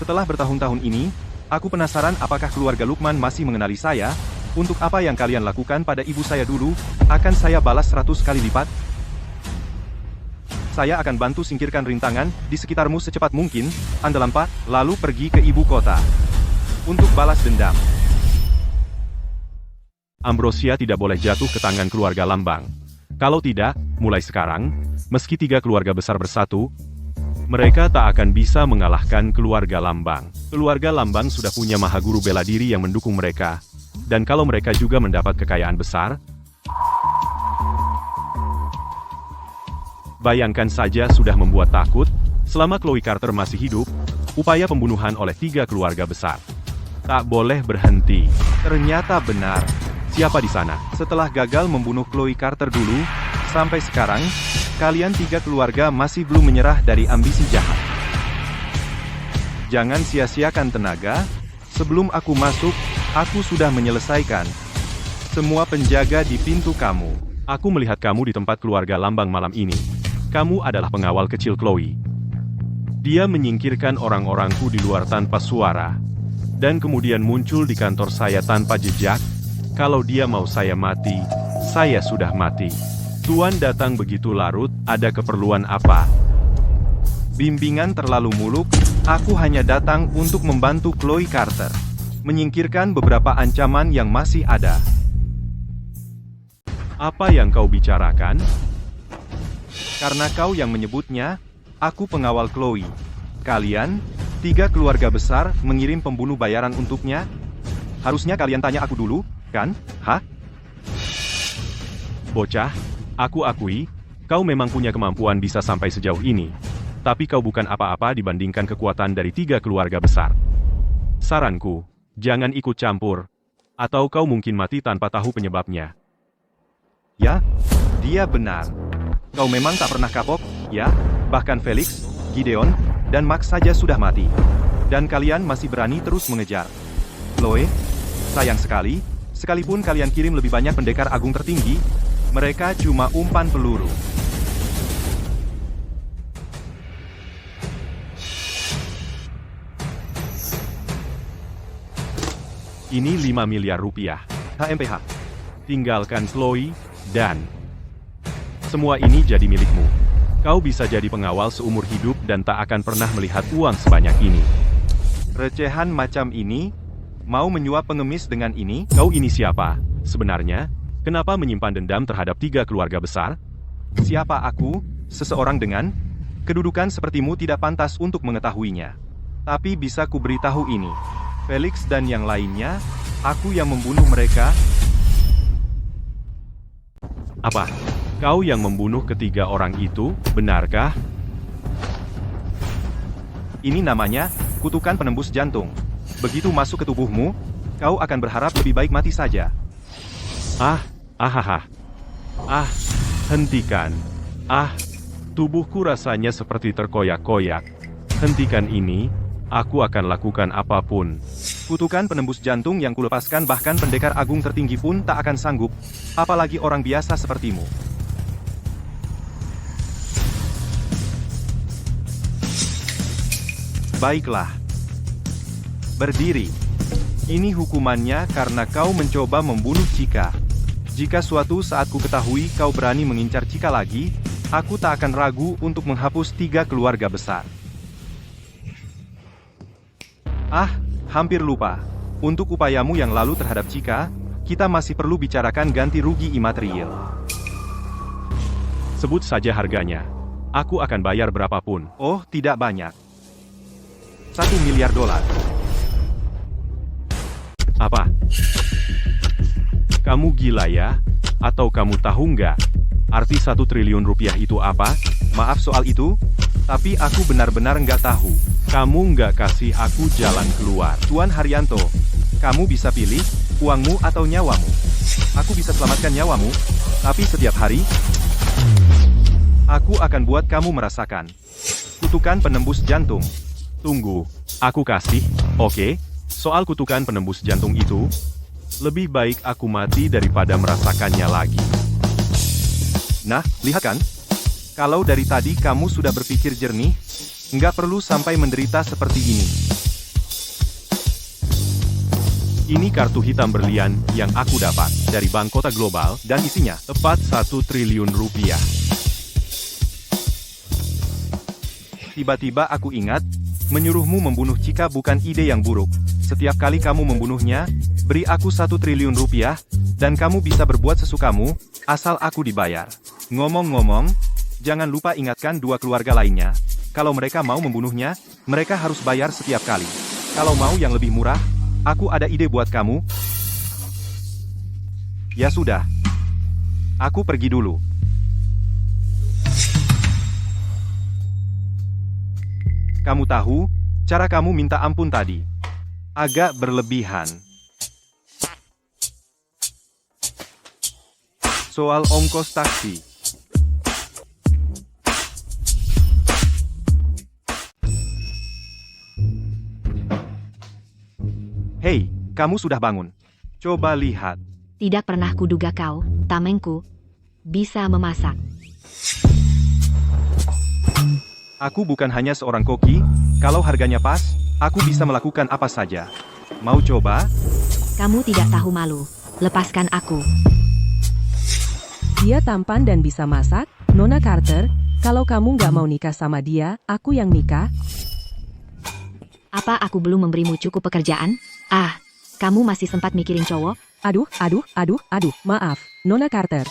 Setelah bertahun-tahun ini, aku penasaran apakah keluarga Lukman masih mengenali saya. Untuk apa yang kalian lakukan pada ibu saya dulu, akan saya balas 100 kali lipat. Saya akan bantu singkirkan rintangan di sekitarmu secepat mungkin, Andalampa, lalu pergi ke ibu kota untuk balas dendam. Ambrosia tidak boleh jatuh ke tangan keluarga Lambang. Kalau tidak, mulai sekarang, meski 3 keluarga besar bersatu, mereka tak akan bisa mengalahkan keluarga Lambang. Keluarga Lambang sudah punya mahaguru bela diri yang mendukung mereka. Dan kalau mereka juga mendapat kekayaan besar, bayangkan saja sudah membuat takut, selama Chloe Carter masih hidup, upaya pembunuhan oleh 3 keluarga besar. Tak boleh berhenti. Ternyata benar. Siapa di sana? Setelah gagal membunuh Chloe Carter dulu, sampai sekarang, kalian 3 keluarga masih belum menyerah dari ambisi jahat. Jangan sia-siakan tenaga. Sebelum aku masuk, aku sudah menyelesaikan semua penjaga di pintu kamu. Aku melihat kamu di tempat keluarga Lambang malam ini. Kamu adalah pengawal kecil Chloe. Dia menyingkirkan orang-orangku di luar tanpa suara. Dan kemudian muncul di kantor saya tanpa jejak. Kalau dia mau saya mati, saya sudah mati. Tuan datang begitu larut, ada keperluan apa? Bimbingan terlalu muluk, aku hanya datang untuk membantu Chloe Carter menyingkirkan beberapa ancaman yang masih ada. Apa yang kau bicarakan? Karena kau yang menyebutnya, aku pengawal Chloe. Kalian, 3 keluarga besar, mengirim pembunuh bayaran untuknya. Harusnya kalian tanya aku dulu, kan? Hah? Bocah, aku akui, kau memang punya kemampuan bisa sampai sejauh ini. Tapi kau bukan apa-apa dibandingkan kekuatan dari 3 keluarga besar. Saranku, jangan ikut campur. Atau kau mungkin mati tanpa tahu penyebabnya. Ya, dia benar. Kau memang tak pernah kapok, ya? Bahkan Felix, Gideon, dan Max saja sudah mati. Dan kalian masih berani terus mengejar. Chloe, sayang sekali, sekalipun kalian kirim lebih banyak pendekar agung tertinggi, mereka cuma umpan peluru. Ini 5 miliar rupiah. HMPH. Tinggalkan Chloe, dan semua ini jadi milikmu. Kau bisa jadi pengawal seumur hidup dan tak akan pernah melihat uang sebanyak ini. Recehan macam ini? Mau menyuap pengemis dengan ini? Kau ini siapa? Sebenarnya, kenapa menyimpan dendam terhadap 3 keluarga besar? Siapa aku? Seseorang dengan kedudukan sepertimu tidak pantas untuk mengetahuinya. Tapi bisa kuberitahu ini. Felix dan yang lainnya, aku yang membunuh mereka. Apa? Kau yang membunuh ketiga orang itu, benarkah? Ini namanya kutukan penembus jantung. Begitu masuk ke tubuhmu, kau akan berharap lebih baik mati saja. Hentikan. Tubuhku rasanya seperti terkoyak-koyak. Hentikan ini, aku akan lakukan apapun. Kutukan penembus jantung yang kulepaskan bahkan pendekar agung tertinggi pun tak akan sanggup, apalagi orang biasa sepertimu. Baiklah. Berdiri. Ini hukumannya karena kau mencoba membunuh Chika. Jika suatu saat ku ketahui kau berani mengincar Chika lagi, aku tak akan ragu untuk menghapus 3 keluarga besar. Hampir lupa. Untuk upayamu yang lalu terhadap Chika, kita masih perlu bicarakan ganti rugi imaterial. Sebut saja harganya. Aku akan bayar berapapun. Oh, tidak banyak. $1 miliar. Apa? Kamu gila ya? Atau kamu tahu nggak? Arti 1 triliun rupiah itu apa? Maaf soal itu, tapi aku benar-benar nggak tahu. Kamu nggak kasih aku jalan keluar. Tuan Haryanto, kamu bisa pilih, uangmu atau nyawamu. Aku bisa selamatkan nyawamu, tapi setiap hari, aku akan buat kamu merasakan kutukan penembus jantung. Tunggu, aku kasih, oke? Soal kutukan penembus jantung itu, lebih baik aku mati daripada merasakannya lagi. Nah, lihat kan? Kalau dari tadi kamu sudah berpikir jernih, Nggak perlu sampai menderita seperti ini. Ini kartu hitam berlian yang aku dapat dari Bank Kota Global dan isinya tepat 1 triliun rupiah. Tiba-tiba aku ingat, menyuruhmu membunuh Chika bukan ide yang buruk. Setiap kali kamu membunuhnya, beri aku 1 triliun rupiah, dan kamu bisa berbuat sesukamu, asal aku dibayar. Ngomong-ngomong, jangan lupa ingatkan 2 keluarga lainnya. Kalau mereka mau membunuhnya, mereka harus bayar setiap kali. Kalau mau yang lebih murah, aku ada ide buat kamu. Ya sudah. Aku pergi dulu. Kamu tahu, cara kamu minta ampun tadi agak berlebihan. Soal ongkos taksi. Hei, kamu sudah bangun. Coba lihat. Tidak pernah kuduga kau, tamengku, bisa memasak. Aku bukan hanya seorang koki, kalau harganya pas, aku bisa melakukan apa saja. Mau coba? Kamu tidak tahu malu. Lepaskan aku. Dia tampan dan bisa masak, Nona Carter. Kalau kamu nggak mau nikah sama dia, aku yang nikah. Apa aku belum memberimu cukup pekerjaan? Ah, kamu masih sempat mikirin cowok? Aduh, maaf, Nona Carter.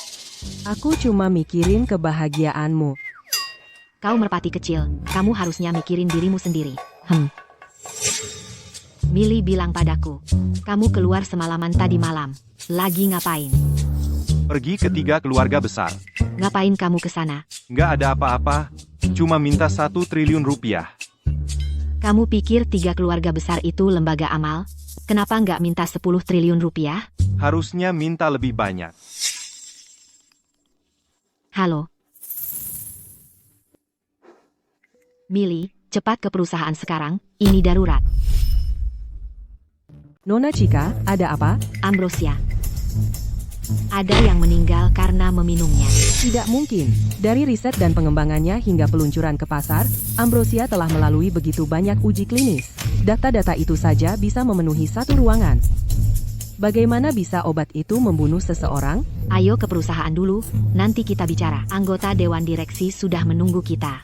Aku cuma mikirin kebahagiaanmu. Kau merpati kecil, kamu harusnya mikirin dirimu sendiri. Millie bilang padaku, kamu keluar semalaman tadi malam. Lagi ngapain? Pergi ke 3 keluarga besar. Ngapain kamu ke sana? Nggak ada apa-apa, cuma minta 1 triliun rupiah. Kamu pikir 3 keluarga besar itu lembaga amal? Kenapa nggak minta 10 triliun rupiah? Harusnya minta lebih banyak. Halo? Millie, cepat ke perusahaan sekarang, ini darurat. Nona Chika, ada apa? Ambrosia. Ada yang meninggal karena meminumnya. Tidak mungkin. Dari riset dan pengembangannya hingga peluncuran ke pasar, Ambrosia telah melalui begitu banyak uji klinis. Data-data itu saja bisa memenuhi 1 ruangan. Bagaimana bisa obat itu membunuh seseorang? Ayo ke perusahaan dulu, nanti kita bicara. Anggota Dewan Direksi sudah menunggu kita.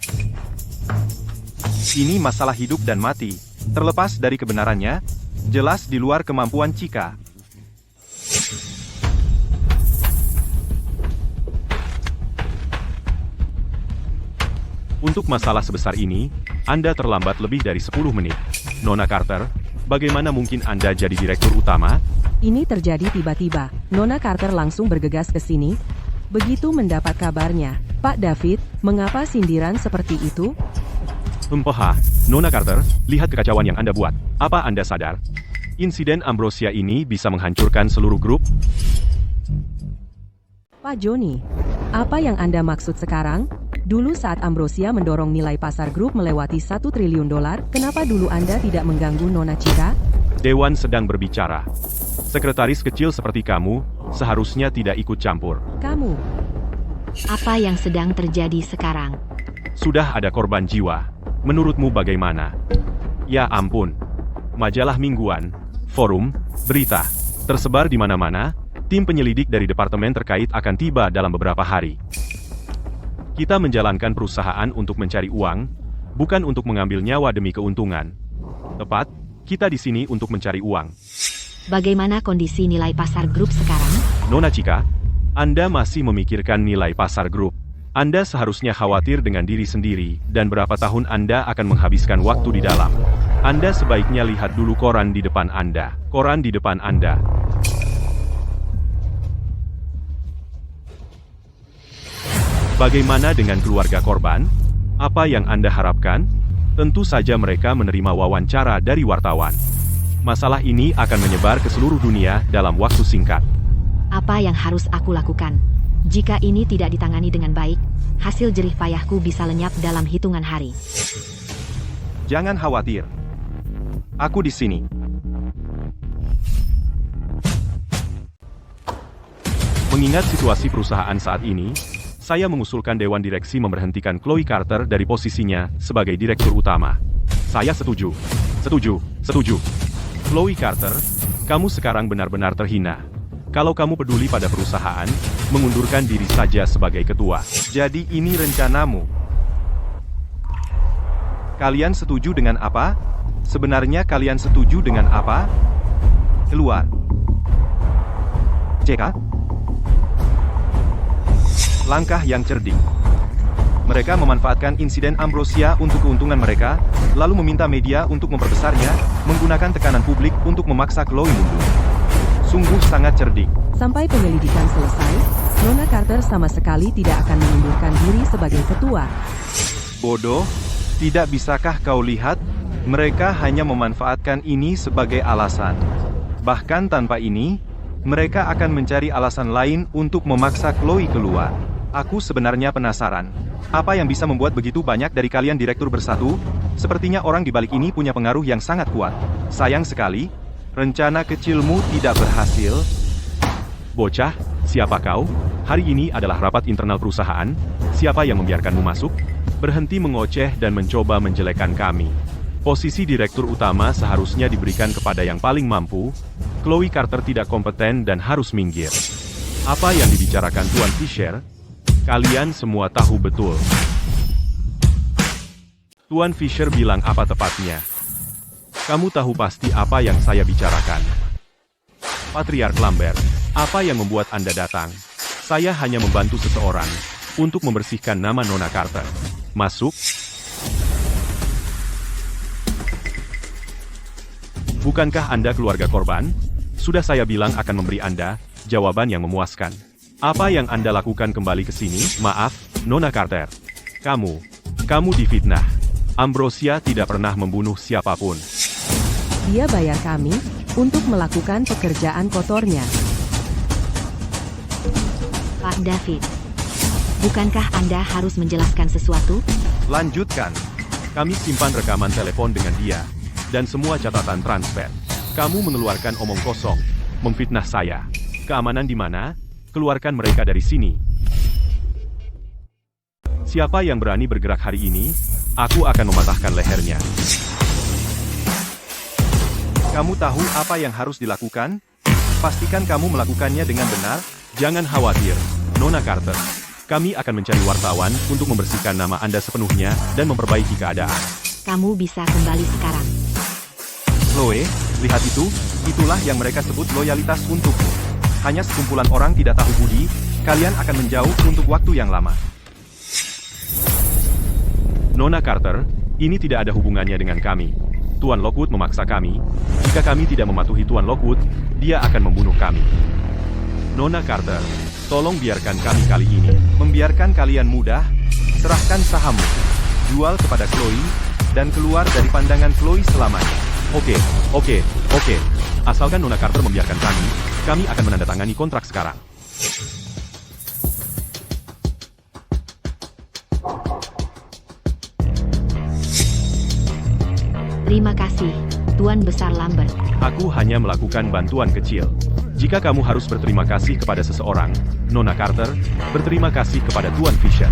Ini masalah hidup dan mati. Terlepas dari kebenarannya, jelas di luar kemampuan Chika. Untuk masalah sebesar ini, Anda terlambat lebih dari 10 menit. Nona Carter, bagaimana mungkin Anda jadi direktur utama? Ini terjadi tiba-tiba. Nona Carter langsung bergegas ke sini. Begitu mendapat kabarnya, Pak David, mengapa sindiran seperti itu? Nona Carter, lihat kekacauan yang Anda buat. Apa Anda sadar? Insiden Ambrosia ini bisa menghancurkan seluruh grup? Pak Joni, apa yang Anda maksud sekarang? Dulu saat Ambrosia mendorong nilai pasar grup melewati 1 triliun dolar, kenapa dulu Anda tidak mengganggu Nona Chika? Dewan sedang berbicara. Sekretaris kecil seperti kamu, seharusnya tidak ikut campur. Kamu. Apa yang sedang terjadi sekarang? Sudah ada korban jiwa. Menurutmu bagaimana? Ya ampun. Majalah mingguan, forum, berita, tersebar di mana-mana. Tim penyelidik dari departemen terkait akan tiba dalam beberapa hari. Kita menjalankan perusahaan untuk mencari uang, bukan untuk mengambil nyawa demi keuntungan. Tepat, kita di sini untuk mencari uang. Bagaimana kondisi nilai pasar grup sekarang? Nona Chika, Anda masih memikirkan nilai pasar grup. Anda seharusnya khawatir dengan diri sendiri dan berapa tahun Anda akan menghabiskan waktu di dalam. Anda sebaiknya lihat dulu koran di depan Anda. Koran di depan Anda. Bagaimana dengan keluarga korban? Apa yang Anda harapkan? Tentu saja mereka menerima wawancara dari wartawan. Masalah ini akan menyebar ke seluruh dunia dalam waktu singkat. Apa yang harus aku lakukan? Jika ini tidak ditangani dengan baik, hasil jerih payahku bisa lenyap dalam hitungan hari. Jangan khawatir. Aku di sini. Mengingat situasi perusahaan saat ini, Saya mengusulkan Dewan Direksi memberhentikan Chloe Carter dari posisinya sebagai Direktur Utama. Saya setuju. Setuju. Setuju. Chloe Carter, kamu sekarang benar-benar terhina. Kalau kamu peduli pada perusahaan, mengundurkan diri saja sebagai ketua. Jadi ini rencanamu. Kalian setuju dengan apa? Sebenarnya kalian setuju dengan apa? Keluar. JK? Langkah yang cerdik. Mereka memanfaatkan insiden Ambrosia untuk keuntungan mereka, lalu meminta media untuk memperbesarnya, menggunakan tekanan publik untuk memaksa Chloe mundur. Sungguh sangat cerdik. Sampai penyelidikan selesai, Nona Carter sama sekali tidak akan mengundurkan diri sebagai ketua. Bodoh, tidak bisakah kau lihat? Mereka hanya memanfaatkan ini sebagai alasan. Bahkan tanpa ini, mereka akan mencari alasan lain untuk memaksa Chloe keluar. Aku sebenarnya penasaran. Apa yang bisa membuat begitu banyak dari kalian direktur bersatu? Sepertinya orang di balik ini punya pengaruh yang sangat kuat. Sayang sekali, rencana kecilmu tidak berhasil. Bocah, siapa kau? Hari ini adalah rapat internal perusahaan. Siapa yang membiarkanmu masuk? Berhenti mengoceh dan mencoba menjelekkan kami. Posisi Direktur Utama seharusnya diberikan kepada yang paling mampu. Chloe Carter tidak kompeten dan harus minggir. Apa yang dibicarakan Tuan Fisher? Kalian semua tahu betul. Tuan Fisher bilang apa tepatnya? Kamu tahu pasti apa yang saya bicarakan. Patriark Lambert, apa yang membuat Anda datang? Saya hanya membantu seseorang untuk membersihkan nama Nona Carter. Masuk. Bukankah Anda keluarga korban? Sudah saya bilang akan memberi Anda jawaban yang memuaskan. Apa yang Anda lakukan kembali ke sini? Maaf, Nona Carter. Kamu difitnah. Ambrosia tidak pernah membunuh siapapun. Dia bayar kami untuk melakukan pekerjaan kotornya. Pak David, bukankah Anda harus menjelaskan sesuatu? Lanjutkan. Kami simpan rekaman telepon dengan dia, dan semua catatan transfer. Kamu mengeluarkan omong kosong, memfitnah saya. Keamanan di mana? Keluarkan mereka dari sini. Siapa yang berani bergerak hari ini, aku akan mematahkan lehernya. Kamu tahu apa yang harus dilakukan? Pastikan kamu melakukannya dengan benar. Jangan khawatir, Nona Carter. Kami akan mencari wartawan untuk membersihkan nama Anda sepenuhnya dan memperbaiki keadaan. Kamu bisa kembali sekarang. Chloe, lihat itu. Itulah yang mereka sebut loyalitas untukmu. Hanya sekumpulan orang tidak tahu budi, kalian akan menjauh untuk waktu yang lama. Nona Carter, ini tidak ada hubungannya dengan kami. Tuan Lockwood memaksa kami. Jika kami tidak mematuhi Tuan Lockwood, dia akan membunuh kami. Nona Carter, tolong biarkan kami kali ini. Membiarkan kalian mudah, serahkan sahammu, jual kepada Chloe, dan keluar dari pandangan Chloe selamanya. Oke. Asalkan Nona Carter membiarkan kami akan menandatangani kontrak sekarang. Terima kasih, Tuan Besar Lambert. Aku hanya melakukan bantuan kecil. Jika kamu harus berterima kasih kepada seseorang, Nona Carter, berterima kasih kepada Tuan Fisher.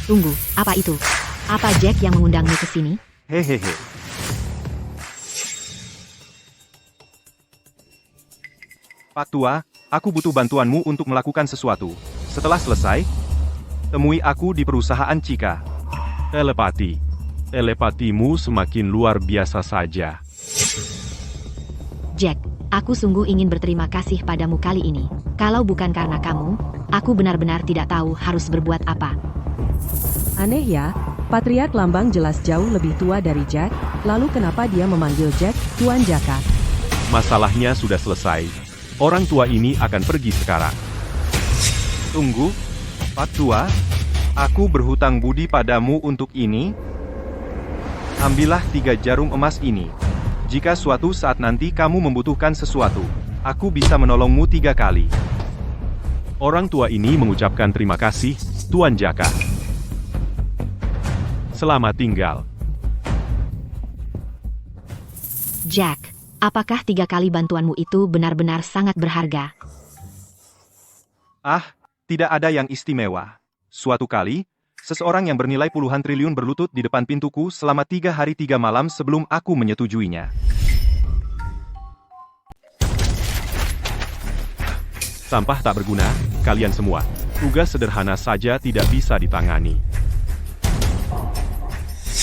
Tunggu, apa itu? Apa Jack yang mengundangmu ke sini? Hehehe. Pak Tua, aku butuh bantuanmu untuk melakukan sesuatu. Setelah selesai, temui aku di perusahaan Cika. Telepati. Telepatimu semakin luar biasa saja. Jack, aku sungguh ingin berterima kasih padamu kali ini. Kalau bukan karena kamu, aku benar-benar tidak tahu harus berbuat apa. Aneh ya, Patriark Lambang jelas jauh lebih tua dari Jack, lalu kenapa dia memanggil Jack Tuan Jaka? Masalahnya sudah selesai. Orang tua ini akan pergi sekarang. Tunggu, Pak Tua, aku berhutang budi padamu untuk ini. Ambillah 3 jarum emas ini. Jika suatu saat nanti kamu membutuhkan sesuatu, aku bisa menolongmu 3 kali. Orang tua ini mengucapkan terima kasih, Tuan Jaka. Selamat tinggal. Jack, Apakah 3 kali bantuanmu itu benar-benar sangat berharga? Ah, tidak ada yang istimewa. Suatu kali, seseorang yang bernilai puluhan triliun berlutut di depan pintuku selama 3 hari 3 malam sebelum aku menyetujuinya. Sampah tak berguna, kalian semua. Tugas sederhana saja tidak bisa ditangani.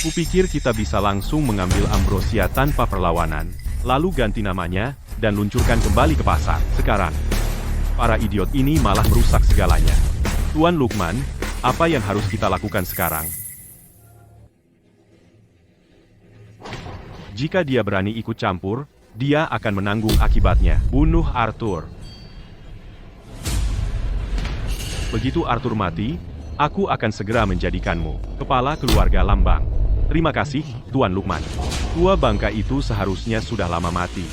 Kupikir kita bisa langsung mengambil Ambrosia tanpa perlawanan, lalu ganti namanya, dan luncurkan kembali ke pasar. Sekarang, para idiot ini malah merusak segalanya. Tuan Lukman, apa yang harus kita lakukan sekarang? Jika dia berani ikut campur, dia akan menanggung akibatnya. Bunuh Arthur. Begitu Arthur mati, aku akan segera menjadikanmu kepala keluarga Lambang. Terima kasih, Tuan Lukman. Tua bangka itu seharusnya sudah lama mati.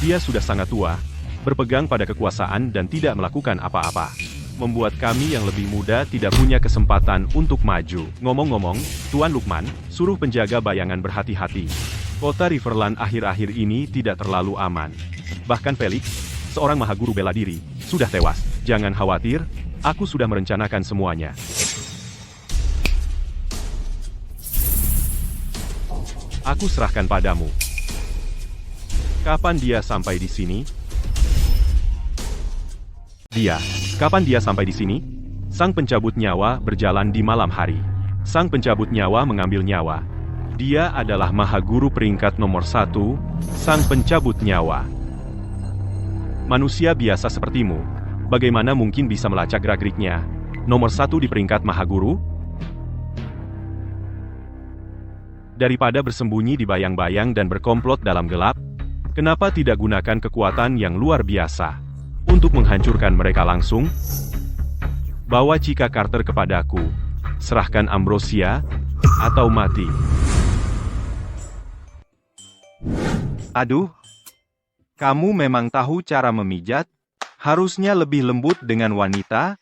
Dia sudah sangat tua, berpegang pada kekuasaan dan tidak melakukan apa-apa. Membuat kami yang lebih muda tidak punya kesempatan untuk maju. Ngomong-ngomong, Tuan Lukman, suruh penjaga bayangan berhati-hati. Kota Riverland akhir-akhir ini tidak terlalu aman. Bahkan Felix, seorang mahaguru bela diri, sudah tewas. Jangan khawatir, aku sudah merencanakan semuanya. Aku serahkan padamu. Kapan dia sampai di sini? Kapan dia sampai di sini? Sang pencabut nyawa berjalan di malam hari. Sang pencabut nyawa mengambil nyawa. Dia adalah mahaguru peringkat nomor 1, sang pencabut nyawa. Manusia biasa sepertimu, bagaimana mungkin bisa melacak gerak-geriknya? Nomor 1 di peringkat mahaguru? Daripada bersembunyi di bayang-bayang dan berkomplot dalam gelap, kenapa tidak gunakan kekuatan yang luar biasa untuk menghancurkan mereka langsung? Bawa Chica Carter kepadaku. Serahkan Ambrosia, atau mati. Aduh, kamu memang tahu cara memijat? Harusnya lebih lembut dengan wanita.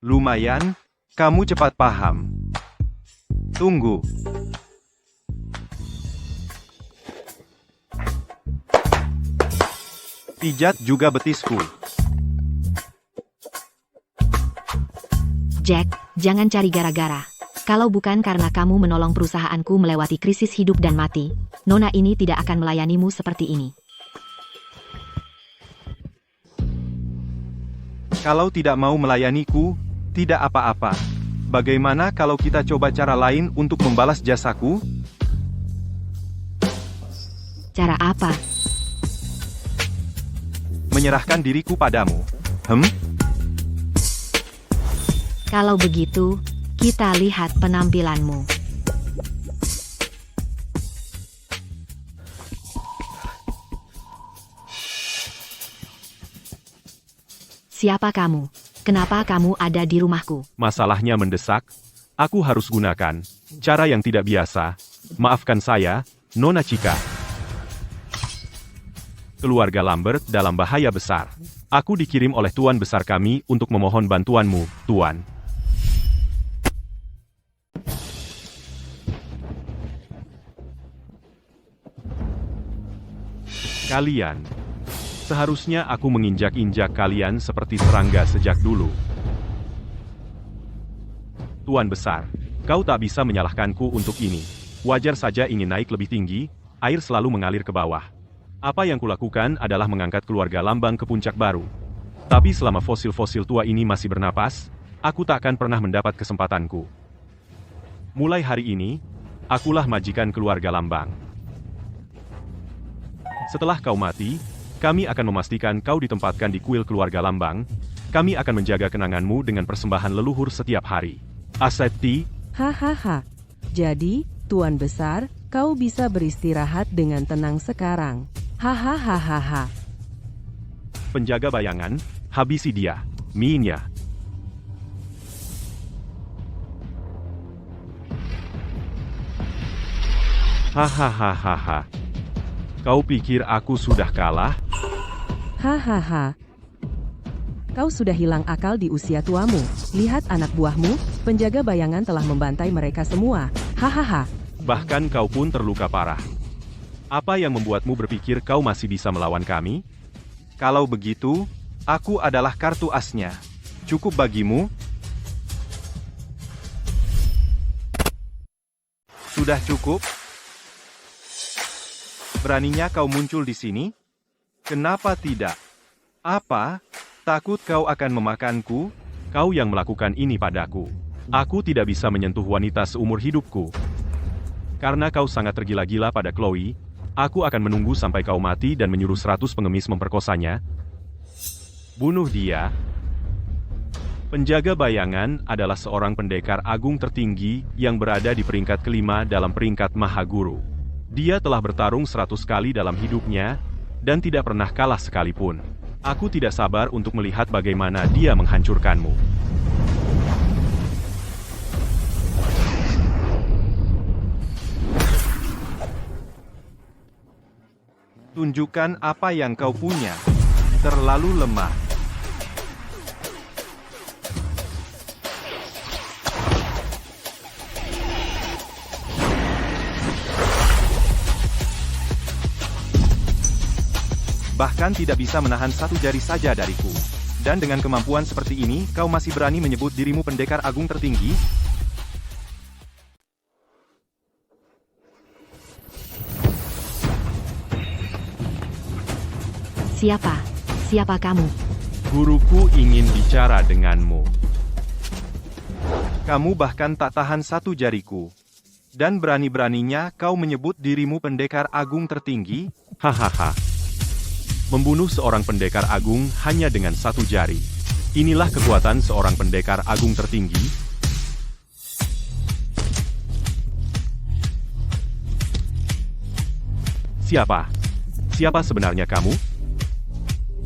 Lumayan, kamu cepat paham. Tunggu. Pijat juga betisku. Jack, jangan cari gara-gara. Kalau bukan karena kamu menolong perusahaanku melewati krisis hidup dan mati, Nona ini tidak akan melayanimu seperti ini. Kalau tidak mau melayaniku, tidak apa-apa. Bagaimana kalau kita coba cara lain untuk membalas jasaku? Cara apa? Menyerahkan diriku padamu. Kalau begitu, kita lihat penampilanmu. Siapa kamu? Kenapa kamu ada di rumahku? Masalahnya mendesak. Aku harus gunakan cara yang tidak biasa. Maafkan saya, Nona Chica. Keluarga Lambert dalam bahaya besar. Aku dikirim oleh Tuan Besar kami untuk memohon bantuanmu, Tuan. Kalian. Seharusnya aku menginjak-injak kalian seperti serangga sejak dulu. Tuan Besar, kau tak bisa menyalahkanku untuk ini. Wajar saja ingin naik lebih tinggi, air selalu mengalir ke bawah. Apa yang kulakukan adalah mengangkat keluarga Lambang ke puncak baru. Tapi selama fosil-fosil tua ini masih bernapas, aku tak akan pernah mendapat kesempatanku. Mulai hari ini, akulah majikan keluarga Lambang. Setelah kau mati, kami akan memastikan kau ditempatkan di kuil keluarga Lambang. Kami akan menjaga kenanganmu dengan persembahan leluhur setiap hari. Aseti. Hahaha. Jadi, Tuan Besar, kau bisa beristirahat dengan tenang sekarang. Hahaha. Penjaga bayangan, habisi dia. Minya. Hahaha. Kau pikir aku sudah kalah? Hahaha. Kau sudah hilang akal di usia tuamu. Lihat anak buahmu, penjaga bayangan telah membantai mereka semua. Hahaha. Bahkan kau pun terluka parah. Apa yang membuatmu berpikir kau masih bisa melawan kami? Kalau begitu, aku adalah kartu asnya. Cukup bagimu? Sudah cukup? Beraninya kau muncul di sini? Kenapa tidak? Apa? Takut kau akan memakanku? Kau yang melakukan ini padaku. Aku tidak bisa menyentuh wanita seumur hidupku. Karena kau sangat tergila-gila pada Chloe, aku akan menunggu sampai kau mati dan menyuruh 100 pengemis memperkosanya. Bunuh dia. Penjaga bayangan adalah seorang pendekar agung tertinggi yang berada di peringkat kelima dalam peringkat Mahaguru. Dia telah bertarung 100 kali dalam hidupnya, dan tidak pernah kalah sekalipun. Aku tidak sabar untuk melihat bagaimana dia menghancurkanmu. Tunjukkan apa yang kau punya. Terlalu lemah. Bahkan tidak bisa menahan satu jari saja dariku. Dan dengan kemampuan seperti ini, kau masih berani menyebut dirimu pendekar agung tertinggi? Siapa? Siapa kamu? Guruku ingin bicara denganmu. Kamu bahkan tak tahan satu jariku. Dan berani-beraninya kau menyebut dirimu pendekar agung tertinggi? Hahaha. Membunuh seorang pendekar agung hanya dengan satu jari. Inilah kekuatan seorang pendekar agung tertinggi. Siapa? Siapa sebenarnya kamu?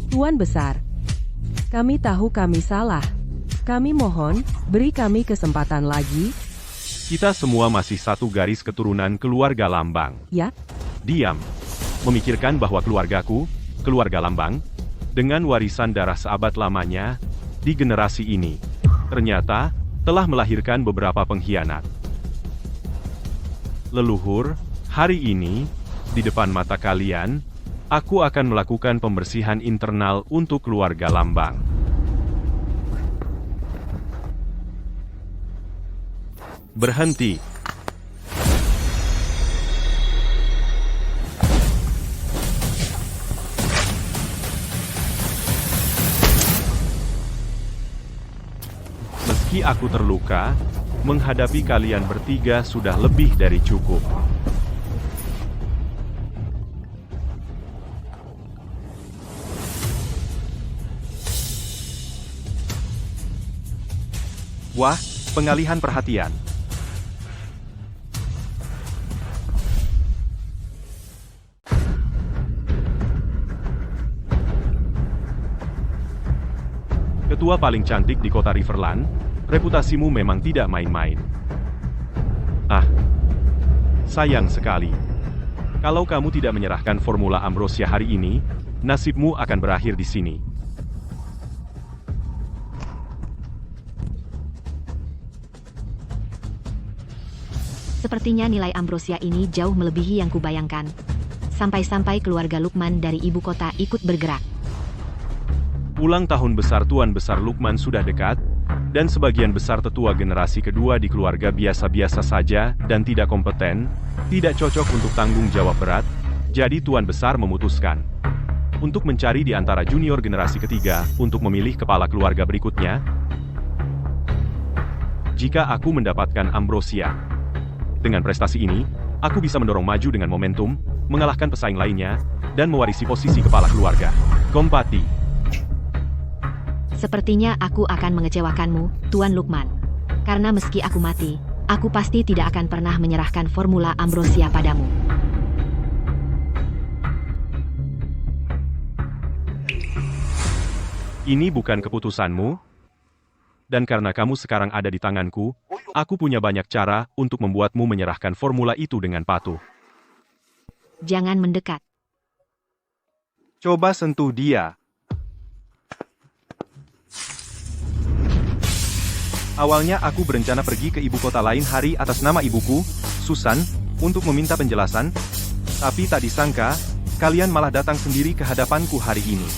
Tuan Besar, kami tahu kami salah. Kami mohon, beri kami kesempatan lagi. Kita semua masih satu garis keturunan keluarga Lambang. Ya, Diam. Memikirkan bahwa keluargaku, keluarga Lambang, dengan warisan darah seabad lamanya, di generasi ini, ternyata, telah melahirkan beberapa pengkhianat. Leluhur, hari ini, di depan mata kalian, aku akan melakukan pembersihan internal untuk keluarga Lambang. Berhenti. Meski aku terluka, menghadapi kalian bertiga sudah lebih dari cukup. Wah, pengalihan perhatian. Ketua paling cantik di kota Riverland, reputasimu memang tidak main-main. Ah, sayang sekali. Kalau kamu tidak menyerahkan formula Ambrosia hari ini, nasibmu akan berakhir di sini. Sepertinya nilai Ambrosia ini jauh melebihi yang kubayangkan. Sampai-sampai keluarga Lukman dari ibu kota ikut bergerak. Ulang tahun besar Tuan Besar Lukman sudah dekat, dan sebagian besar tetua generasi kedua di keluarga biasa-biasa saja dan tidak kompeten, tidak cocok untuk tanggung jawab berat, jadi Tuan Besar memutuskan untuk mencari di antara junior generasi ketiga untuk memilih kepala keluarga berikutnya. Jika aku mendapatkan Ambrosia, dengan prestasi ini, aku bisa mendorong maju dengan momentum, mengalahkan pesaing lainnya, dan mewarisi posisi kepala keluarga. Kompati. Sepertinya aku akan mengecewakanmu, Tuan Lukman. Karena meski aku mati, aku pasti tidak akan pernah menyerahkan formula Ambrosia padamu. Ini bukan keputusanmu. Dan karena kamu sekarang ada di tanganku, aku punya banyak cara untuk membuatmu menyerahkan formula itu dengan patuh. Jangan mendekat. Coba sentuh dia. Awalnya aku berencana pergi ke ibu kota lain hari atas nama ibuku, Susan, untuk meminta penjelasan, tapi tak disangka, kalian malah datang sendiri ke hadapanku hari ini.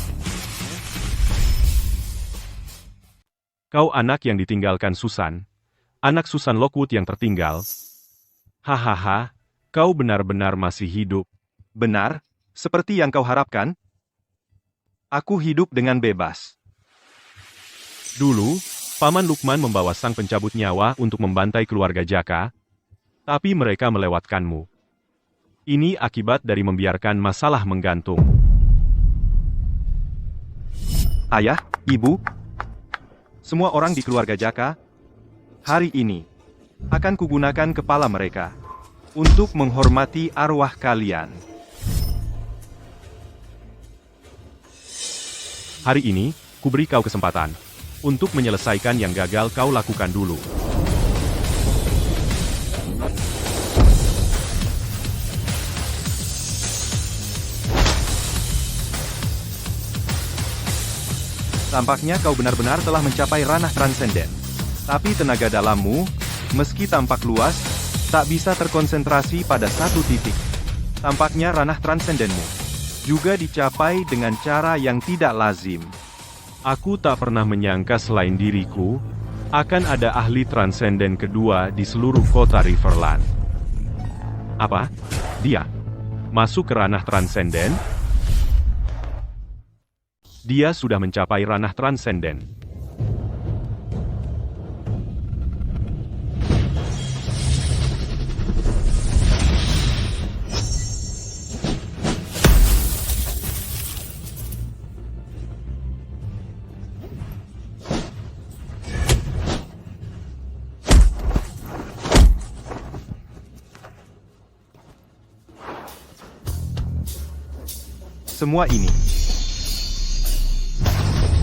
Kau anak yang ditinggalkan Susan. Anak Susan Lockwood yang tertinggal. Hahaha, kau benar-benar masih hidup. Benar, seperti yang kau harapkan. Aku hidup dengan bebas. Dulu, Paman Lukman membawa sang pencabut nyawa untuk membantai keluarga Jaka, tapi mereka melewatkanmu. Ini akibat dari membiarkan masalah menggantung. Ayah, Ibu, semua orang di keluarga Jaka, hari ini, akan kugunakan kepala mereka untuk menghormati arwah kalian. Hari ini, kuberi kau kesempatan untuk menyelesaikan yang gagal kau lakukan dulu. Tampaknya kau benar-benar telah mencapai ranah transenden. Tapi tenaga dalammu, meski tampak luas, tak bisa terkonsentrasi pada satu titik. Tampaknya ranah transendenmu juga dicapai dengan cara yang tidak lazim. Aku tak pernah menyangka selain diriku, akan ada ahli transenden kedua di seluruh kota Riverland. Apa? Dia? Masuk ke ranah transenden? Dia sudah mencapai ranah transenden. Semua ini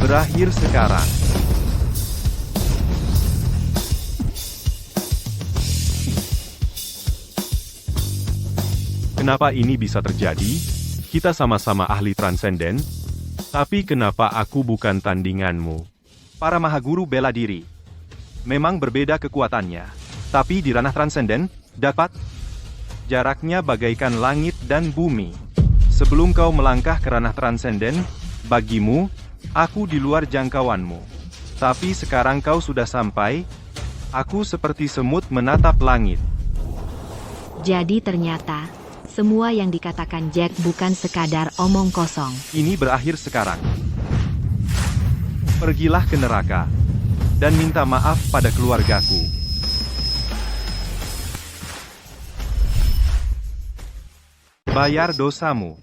berakhir sekarang. Kenapa ini bisa terjadi? Kita sama-sama ahli transenden, tapi kenapa aku bukan tandinganmu? Para mahaguru bela diri memang berbeda kekuatannya, tapi di ranah transenden dapat jaraknya bagaikan langit dan bumi. Sebelum kau melangkah ke ranah transenden, bagimu, aku di luar jangkauanmu. Tapi sekarang kau sudah sampai, aku seperti semut menatap langit. Jadi ternyata, semua yang dikatakan Jack bukan sekadar omong kosong. Ini berakhir sekarang. Pergilah ke neraka, dan minta maaf pada keluargaku. Bayar dosamu.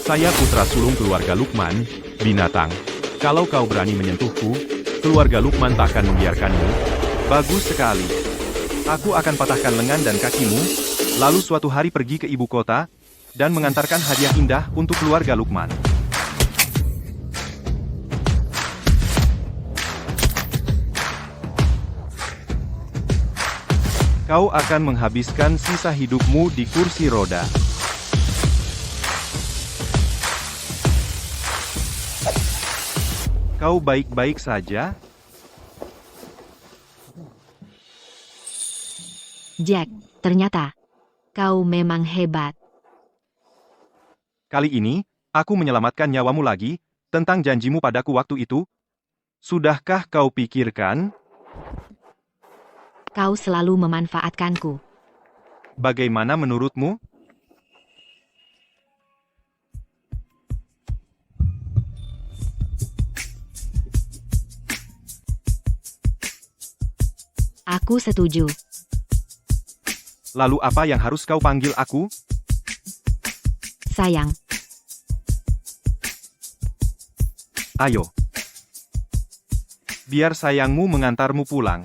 Saya putra sulung keluarga Lukman, binatang. Kalau kau berani menyentuhku, keluarga Lukman tak akan membiarkanmu. Bagus sekali. Aku akan patahkan lengan dan kakimu, lalu suatu hari pergi ke ibu kota, dan mengantarkan hadiah indah untuk keluarga Lukman. Kau akan menghabiskan sisa hidupmu di kursi roda. Kau baik-baik saja? Jack, ternyata kau memang hebat. Kali ini, aku menyelamatkan nyawamu lagi, tentang janjimu padaku waktu itu. Sudahkah kau pikirkan? Kau selalu memanfaatkanku. Bagaimana menurutmu? Aku setuju. Lalu apa yang harus kau panggil aku? Sayang, Ayo. Biar sayangmu mengantarmu pulang.